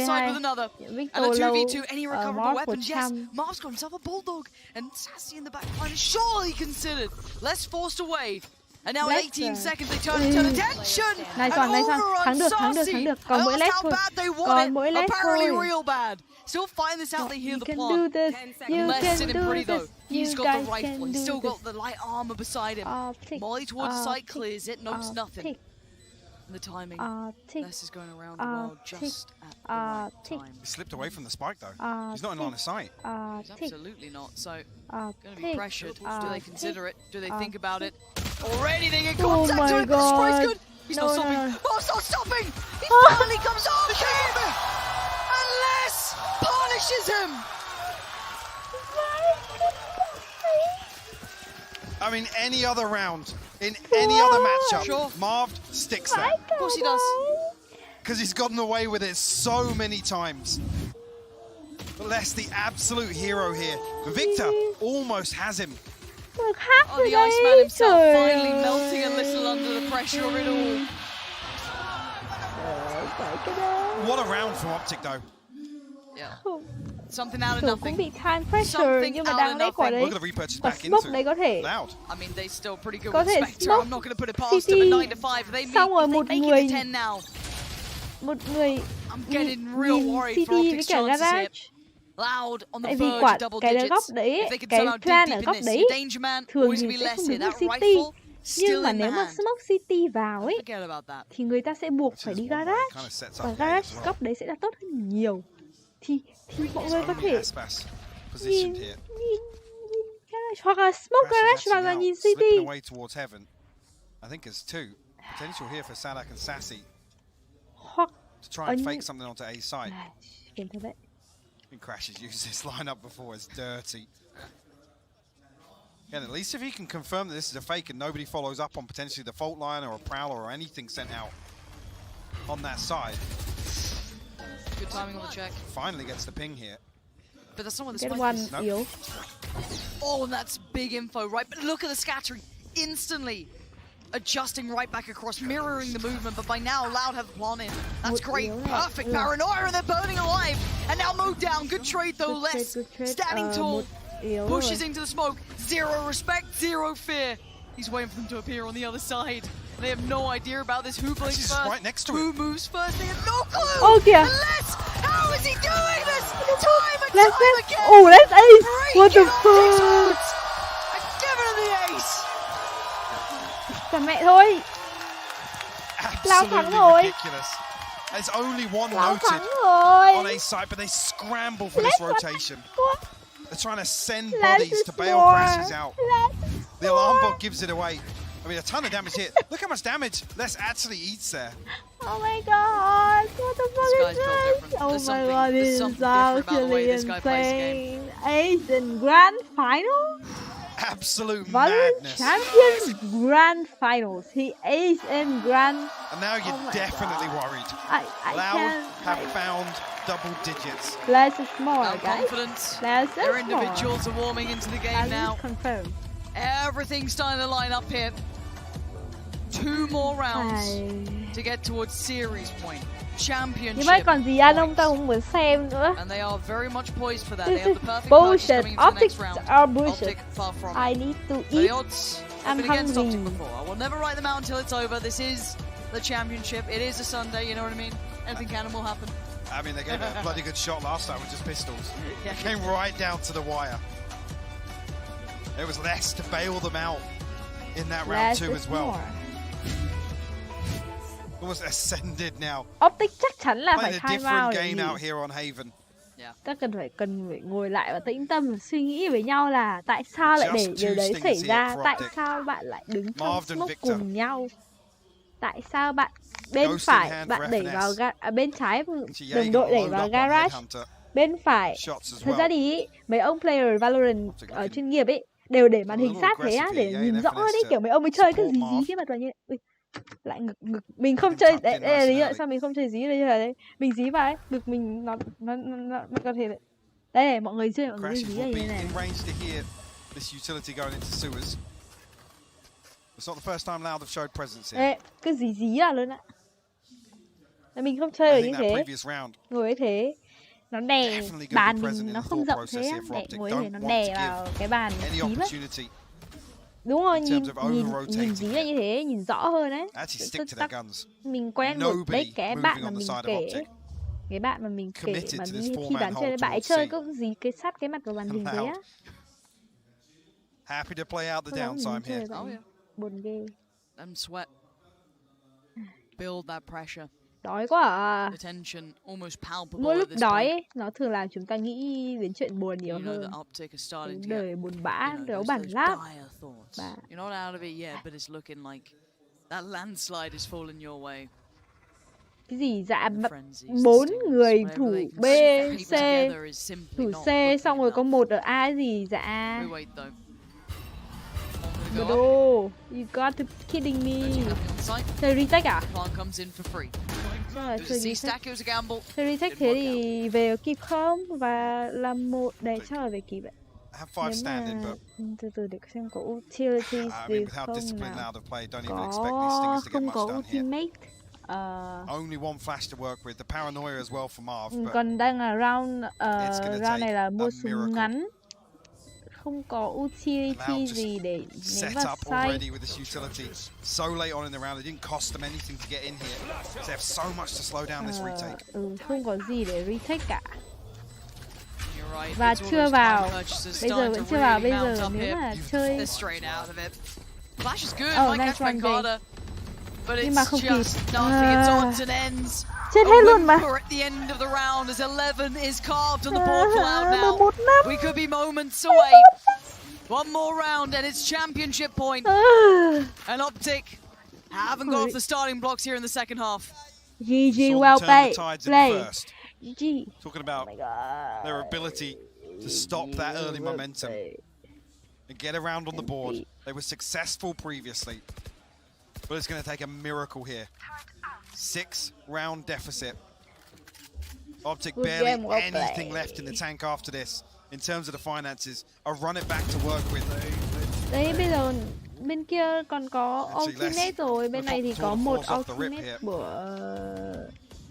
Victor lâu Marv 100. Marv's got himself a bulldog and Sassy in the back line is surely considered. Less forced away. And now 18 seconds they turn attention. Nice one. Thắng được. Còn mỗi less thôi. Apparently real bad. Still find this out, they hear the plot. You can do this. He's got the rifle, he's still got the light armor beside him. Molly towards the site clears it, notes nothing. The timing. This is going around the world just at the right time. He slipped away from the spike though. He's not in line of sight. He's absolutely not. So, going to be pressured. Do they consider it? Do they think about it? Already they get contact to it, but the spray's good. He's not stopping. Oh, it's not stopping! He finally comes on! And Les punishes him! I mean, any other round, in any other matchup, Marv sticks that. Of course he does. Because he's gotten away with it so many times. But Les, the absolute hero here. Victor almost has him. Oh, the Iceman himself finally melting a little under the pressure of it all. What a round from Optic though. Yeah. Something out of nothing. Cũng bị time pressure nhưng mà đang lấy quả đấy. Và smoke đấy có thể. I mean, they still pretty good Có with thể Spectre. I'm not going to put it past them at 9 to 5. They xong rồi make it to 10 now. Một người I'm getting real worried for Optic's chances here. Loud on the verge of double cái digits. góc đấy, cái plan ở góc đấy thường thì sẽ không được City. Nhưng mà nếu mà Smoke City vào ấy thì người ta sẽ buộc phải đi garage. Và garage góc đấy sẽ là tốt hơn nhiều. Thì mọi người có thể nhìn garage hoặc là Smoke garage hoặc là nhìn City. I think there's two potential here for Sadak and Sassy. Hoặc to try and fake something onto A side. I think Crash has used this lineup before. It's dirty. And at least if he can confirm that this is a fake and nobody follows up on potentially the fault line or a prowler or anything sent out on that side. Good timing on the check. Finally gets the ping here. But that's not what the spike is. Nope. Oh, and that's big info, right? But look at the scattering. Instantly adjusting right back across, mirroring the movement. But by now, Loud have the plan in. That's great. Perfect paranoia, and they're burning alive. And now mowed down. Good trade, though. Less standing tall. Pushes into the smoke. Zero respect, zero fear. He's waiting for them to appear on the other side. They have no idea about this. Who plays first? Right next to Who moves first? They have no clue. Oh dear. Let's. How is he doing this? Time and time again. Oh, that's ace. What the fuck? Give it to the ace. Còn mẹ thôi. Lao thắng rồi. Ridiculous. There's only one noted on A side, but they scramble for this rotation. They're trying to send bodies to bail Crashes out. The alarm bot gives it away. I mean, a ton of damage here. Look how much damage Les actually eats there. Oh my god, what the fuck is this? Oh my god, this is actually insane. Ace in grand final? Absolute Valorant madness. Champions grand finals. He ace in grand. And now you're definitely worried. Loud have found double digits. Less is more, now guys. Confidence. Less is Their individuals are warming into the game now. Confirmed. Everything's starting to line up here. 2 more rounds to get towards series point. Championship. Nhưng mà còn gì anh ông ta cũng muốn xem nữa. And they are very much poised for that. This they have is the perfect bullshit. coming into the next Optics round. are bullshit. Optic, far from I need to the eat. odds I'm have been against hungry. Optic before. I will never write them out until it's over. This is the championship. It is a Sunday, you know what I mean? Anything can will happen. I mean, they gave it a bloody good shot last time with just pistols. It came right down to the wire. It was less to bail them out in that round 2 as well. Almost ascended now. Optic chắc chắn là phải playing a time different out. game out here on Haven. Ta cần phải ngồi lại và tĩnh tâm và suy nghĩ với nhau là tại sao lại để điều đấy xảy ra, tại sao bạn lại đứng trong smoke cùng nhau, tại sao bạn bên phải bạn đẩy vào bên trái đồng đội đẩy vào garage, bên phải. Thật ra thì mấy ông player Valorant ở chuyên nghiệp ấy đều để màn hình sát thế á, để nhìn rõ đấy, kiểu mấy ông mới chơi cứ dí cái mặt vào như lại ngực mình không chơi, đây là lý do sao mình không chơi dí đây là đấy, mình dí vào ấy, ngực mình nó có thể đây này, mọi người chơi mọi người dí này này. Ê, cứ dí à luôn ạ. Mình không chơi được như thế, ngồi ấy thế nó đè bàn mình, nó không rộng thế á, để ngồi thế nó đè vào cái bàn tím á. Đúng rồi, nhìn dí là như thế, nhìn rõ hơn đấy. Mình quen một đấy cái bạn mà mình kể, mà khi đoán chơi bạn ấy chơi cứ dí cái sát cái mặt vào màn hình thế á. Happy to play out the downtime here. Buồn ghê. Sweat. Build that pressure. Đói quá à. Mỗi lúc đói ấy, nó thường làm chúng ta nghĩ đến chuyện buồn nhiều hơn. Đời buồn bã, đấu bản lắm. Cái gì dạ 4 người thủ B, C, thủ C xong rồi có một ở A gì dạ. Bro, you got to kidding me. Chơi retake à? Chơi retake thế thì về kịp không? Và làm một để cho về kịp vậy. Từ từ để xem có utilities gì không nào. Không có ultimate. Còn đang là round này là mua súng ngắn. Không có utility gì để ném vào site. Không có gì để retake cả. Và chưa vào. Bây giờ vẫn chưa vào. Bây giờ nếu mà chơi nice one day. Nhưng mà không kịp. Chết hết luôn mà. 11-5. We could be moments away. One more round and it's championship point. And Optic haven't got off the starting blocks here in the second half. GG, well played. GG. Talking about their ability to stop that early momentum and get around on the board. They were successful previously, but it's going to take a miracle here. 6-round deficit. Optic barely anything left in the tank after this in terms of the finances. I'll run it back to work with. Đấy bây giờ bên kia còn có ultimate rồi, bên này thì có một ultimate của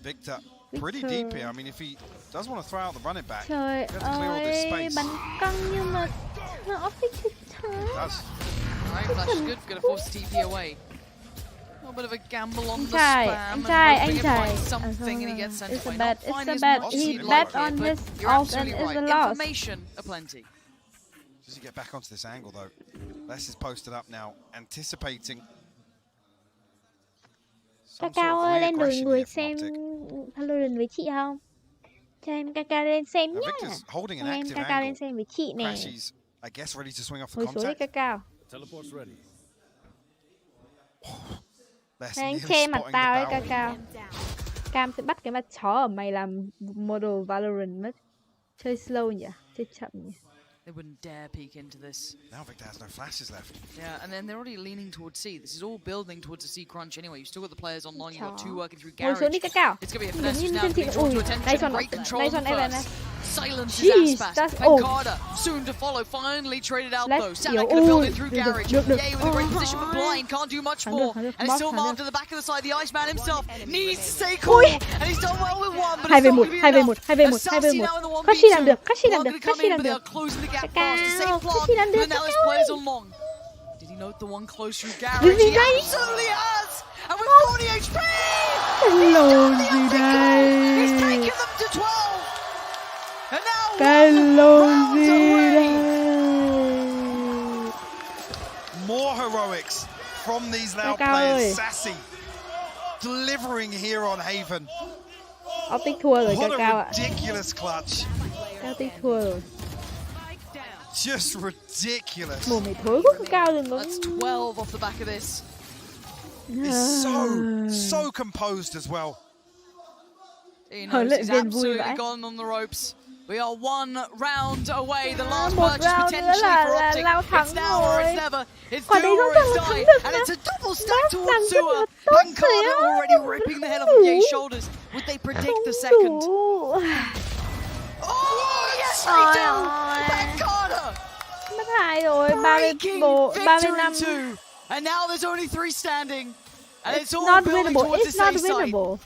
Victor. Pretty deep here. I mean, if he does want to throw out the run it back, trời ơi, bắn căng nhưng mà Optic thì trời. Right, Flash is good. Gonna force TP away. A bit of a gamble on the spam. Anh trai. Something and he gets sent away. It's a bad. He bet on his ult and is a loss. Information aplenty. Does he get back onto this angle though? Les is posted up now, anticipating. Cacao ơi, lên đường người xem Valorant với chị không? Cho em Cacao lên xem nhá. Em Cacao lên xem với chị nè. Ngồi xuống đi Cacao. Anh che mặt tao ấy Cacao. Cam sẽ bắt cái mặt chó ở mày làm model Valorant mất. Chơi slow nhỉ? Chơi chậm nhỉ? They wouldn't dare peek into this. Now Victor has no flashes left. Yeah, and then they're already leaning towards C. This is all building towards a C crunch anyway. You've still got the players online. You've got two working through garage. It's going to be a finesse now. Being drawn to attention. Great control of the first. Silence is Aspas. And Carter soon to follow. Finally traded out though. Sanak going to build it through garage. Yay with a great position, but blind can't do much more. And it's still marked to the back of the side. The Iceman himself needs to stay cool. And he's done well with one, but it's not going to be enough. 2v1. Cắt làm được. Cacao. But now there's players along. Did he note the one close through garage? He absolutely has! And with 40 HP! He's taken them to 12! And now more heroics from these loud players. Sassy delivering here on Haven. Optic thua rồi What Cao a ạ. ridiculous clutch. Optic thua rồi. Just ridiculous. Mồm mày thối quá Cao đừng có. That's 12 off the back of this. It's so composed as well. He knows he's absolutely gone on the ropes. We are one round away. The last purchase potentially for Optic. It's now or it's never. It's do or it's die. And it's a double stack towards Sua. Pancada already ripping the head off of Ye's shoulders. Would they predict the second? Oh, yes they do! Pancada! Mất 2 rồi, 35. And now there's only 3 standing. And it's all not building winnable. towards It's the not safe side. winnable.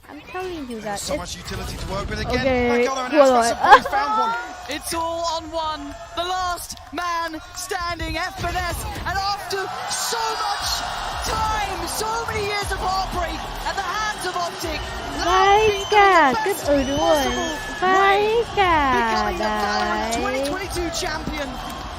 I'm telling you that. So much utility to work with again. Okay, Pancada and Aspas have both found one. It's all on one. The last man standing, FNS. And after so much time, so many years of heartbreak at the hands of Optic, Vai cả, đúng rồi. Vai cả, becoming the Valorant đấy. 2022 champion.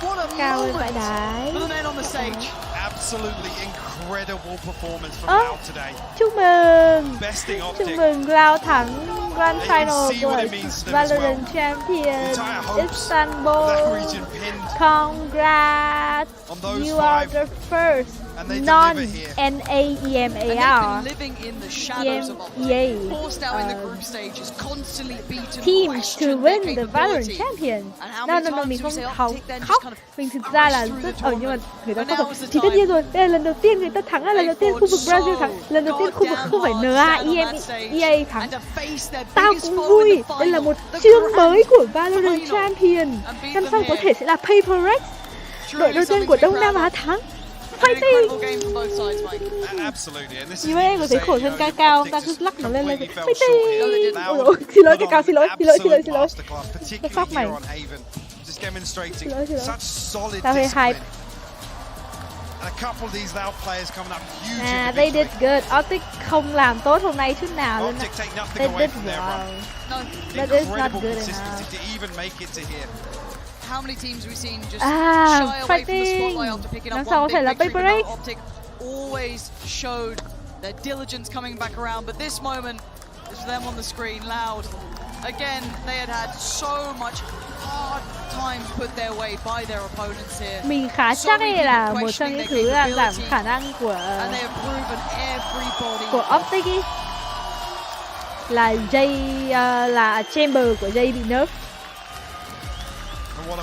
What a Cao ơi, moment vãi đái. for the men on the stage. Absolutely incredible performance from Loud today. Chúc mừng. Besting Chúc Optic. mừng Loud thắng Grand They can Final see của what it means to them as Valorant well. Champion Entire hopes of Istanbul. that region pinned Congrats. on those You are 5. the first And they deliver here. And they've non-NAEMAR been living in the shadows of Optic. EMEA Forced out in the group stages, constantly beaten, team to questioned win their the Valorant capability. Champion. And how No, many no, times mình do we không say khóc, Optic then just khóc. kind of Mình thực ra là through rất the nhưng mà người ta tournament? khóc But rồi. now is the Thì tất nhiên time. rồi, đây là lần đầu tiên người ta thắng, là lần đầu tiên khu vực Brazil thắng, lần đầu tiên khu vực không phải NA EMEA thắng. Tao cũng vui, đây là một chương mới của Valorant Champion. Năm sau có thể sẽ là Paper Rex, đội đầu tiên của Đông Nam Á thắng. Fighting! Absolutely. And this is Nhưng mà em có thấy khổ thân Cao, ta cứ lắc nó lên lên. Fighting! Ôi dồi, xin lỗi Cao, xin lỗi. Nó sốc mày. Just demonstrating Xin lỗi. such solid Tao hơi hype. discipline. And a couple of these Loud players coming up huge. They did good. Optic không làm tốt hôm nay chút nào luôn. Optic take nothing They away did from their well. run. That is not Incredible good consistency enough. to even make it to here. How many teams we've seen just shy away from the fighting. spotlight after picking Năm up sau one có thể là big victory, Paper but no, Optic always showed their diligence coming back around. But this moment is for them on the screen. Loud. Again, they had so much hard time put their way by their opponents here. Mình khá chắc đây là một trong những thứ làm giảm khả năng của And they have proven everybody. Optic ý. Là là Chamber của Jay bị nerf.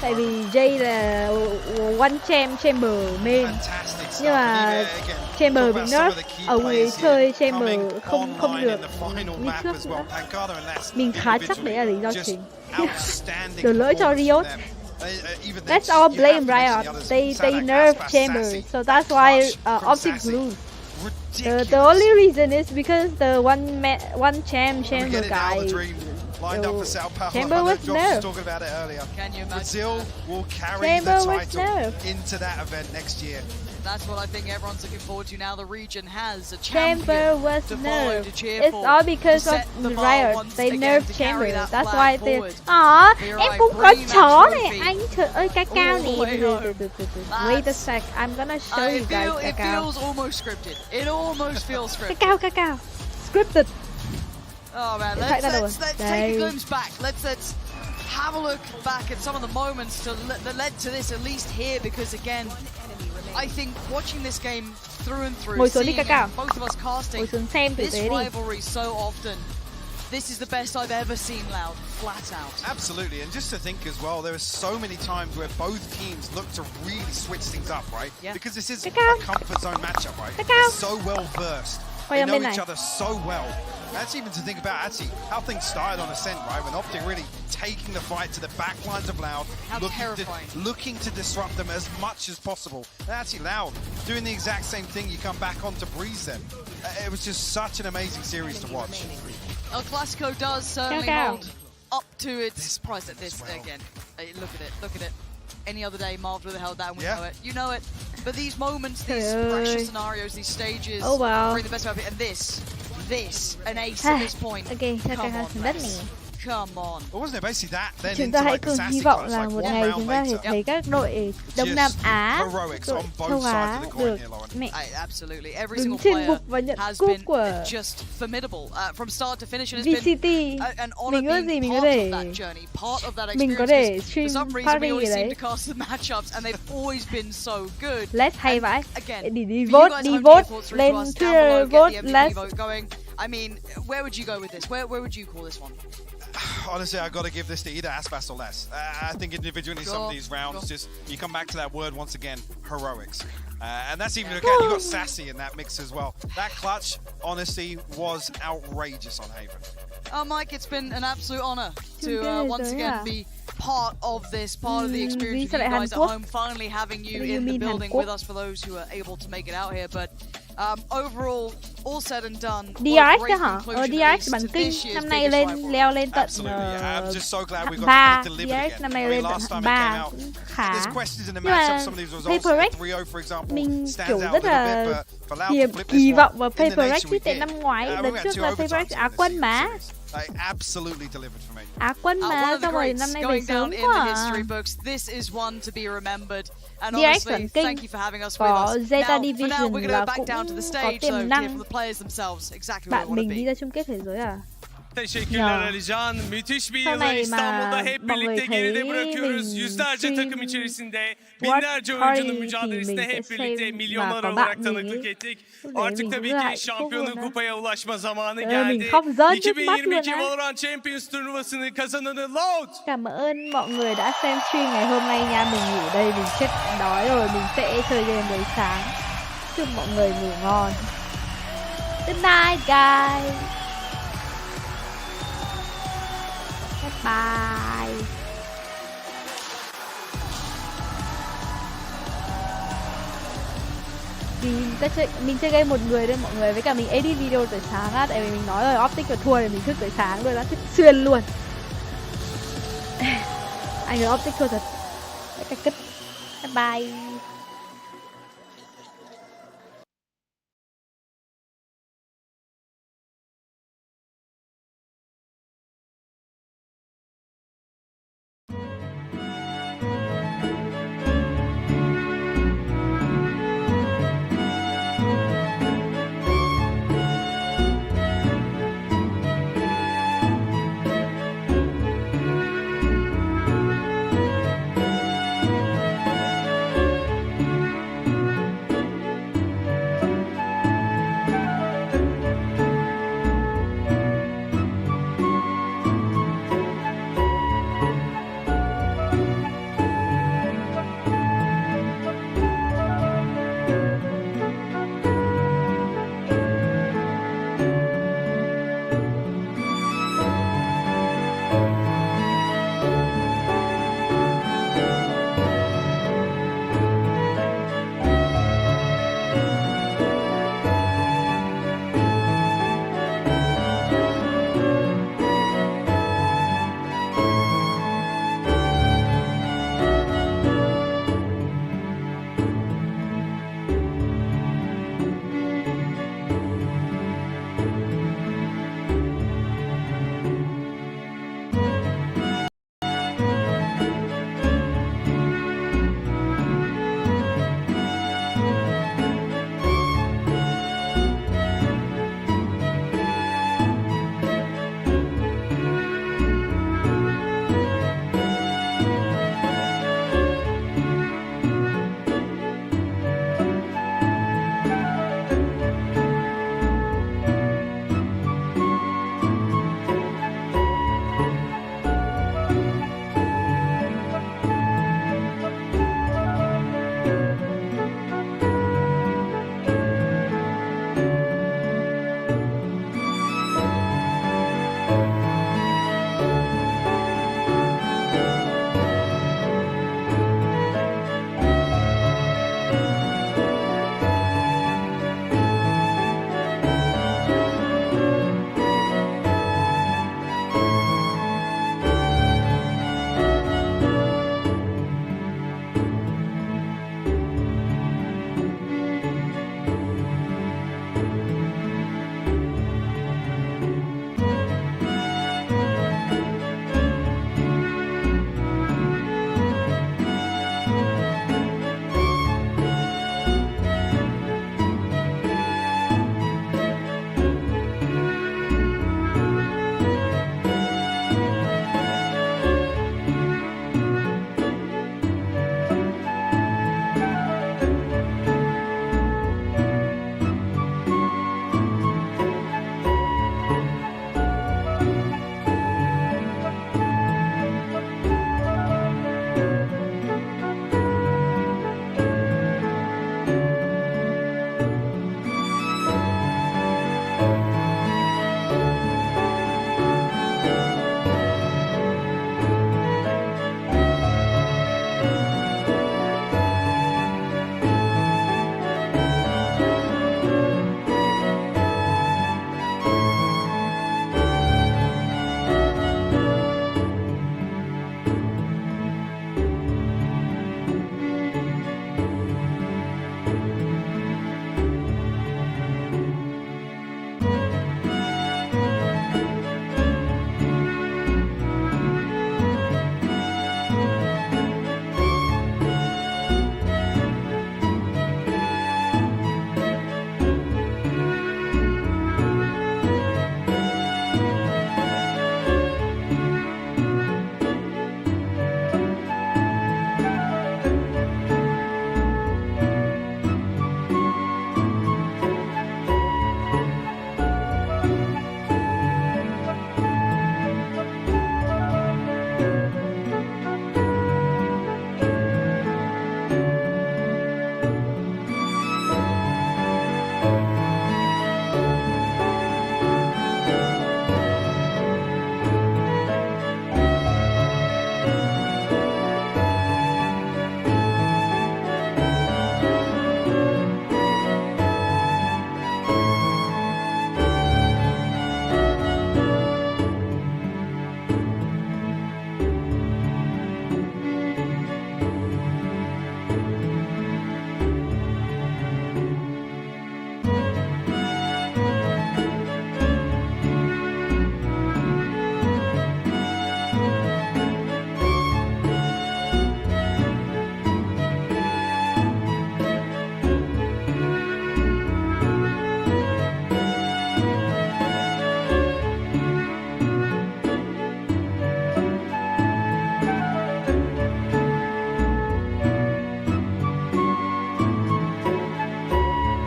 Tại vì Jay là one Chamber main. Nhưng mà Chamber bị nerf, ở người chơi Chamber không được như trước nữa. Mình khá chắc đấy là lý do chính. Đổ lỗi cho Riot. Let's all blame Riot. They nerf Chamber, so that's why Optic lose. The only reason is because the one Chamber guy. Chamber was nerfed. Talking about it earlier. Can you imagine? Brazil will carry Chamber the was title nerfed. into that event next year. That's what I think everyone's looking forward to now. The region has a Chamber champion was to follow, to nerfed. cheer It's for, all because to of set the the bar Riot. once They again, nerfed to Chamber. carry that That's flag why they. forward. Em cũng có Bring that chó này, trophy anh trời ơi Cacao all the way này. home. Wait a sec, I'm gonna show you It guys it Cacao. feels almost scripted. It almost feels scripted. Cacao. Scripted. Oh man, Điện thoại ra let's rồi. take a Đây. glimpse back. Let's have a look back at some of the moments that led to this, at least here, because again, I think watching this game through and through, Ngồi xuống đi seeing Cacao. both of us casting Ngồi xuống xem tử this tế đi. rivalry so often, this is the best I've ever seen Loud, flat out. Absolutely, and just to think as well, there are so many times where both teams look to really switch things up, right? Yeah. Because this is Cacao. a comfort zone matchup, right? Cacao. They're so well versed. They Quay know bên each này. other so well. That's even to think about actually how things started on Ascent, right? When Optic really taking the fight to the back lines of Loud, How terrifying. looking to disrupt them as much as possible. And actually Loud doing the exact same thing. You come back on to breeze them. It was just such an amazing series to watch. El Clasico does certainly Cacao. hold up to its price at this again. Hey, look at it. Any other day, Marv would have held that, we know it. You know it. But these moments, these precious scenarios, these stages, bring the best out of it. And this, an ace at this point. Ok, cho Come Cacao on, xuống đất Max. này. Come on. Chúng ta hãy cùng hy vọng là một ngày chúng ta sẽ thấy các đội Đông Nam Á, đội châu Á được mẹ đứng trên bục và nhận cúp của VCT. Mình ước gì mình có thể stream party ở đấy. Let's hay vãi. Đi vote lên Twitter vote. Let's. I mean, where would you go with this? Where would you call this one? Honestly, I got to give this to either Aspas or less. I think individually, some of these rounds, just you come back to that word once again, heroics. And that's even again, you got sassy in that mix as well. That clutch, honestly, was outrageous on Haven. Mike, it's been an absolute honor to once again be part of this, part of the experience with you guys at home. Finally having you in the building with us for those who are able to make it out here, but. Overall, all said and done. DRX đó hả? DRX bản kinh năm nay leo lên tận 3. DRX năm nay lên tận 3 cũng khá. Nhưng mà PaperX mình kiểu rất là kỳ vọng vào PaperX chứ tại năm ngoái lần trước là PaperX Á quân mà. Á quân mà xong rồi năm nay về sớm quá. DX bản kinh có Zeta Division là cũng có tiềm năng. Bạn mình đi ra chung kết thế giới à? Teşekkürler Alican. Müthiş bir yılı İstanbul'da hep birlikte geride bırakıyoruz. Yüzlerce takım içerisinde binlerce oyuncunun mücadelesinde hep birlikte milyonlar olarak tanıklık ettik. Artık tabii ki şampiyonun kupaya ulaşma zamanı geldi. 2022 Valorant Champions turnuvasını kazananı Loud. Cảm ơn mọi người đã xem stream ngày hôm nay nha. Mình ngủ đây, mình chết đói rồi, mình sẽ chơi game đến sáng. Chúc mọi người ngủ ngon. Good night guys. Bye. Mình chơi game một người thôi mọi người, với cả mình edit video tới sáng á, tại vì mình nói rồi Optic thua thì mình thức tới sáng luôn á, thức xuyên luôn. Anh nói Optic thua thật. Đấy cái cất. Bye.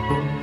nha.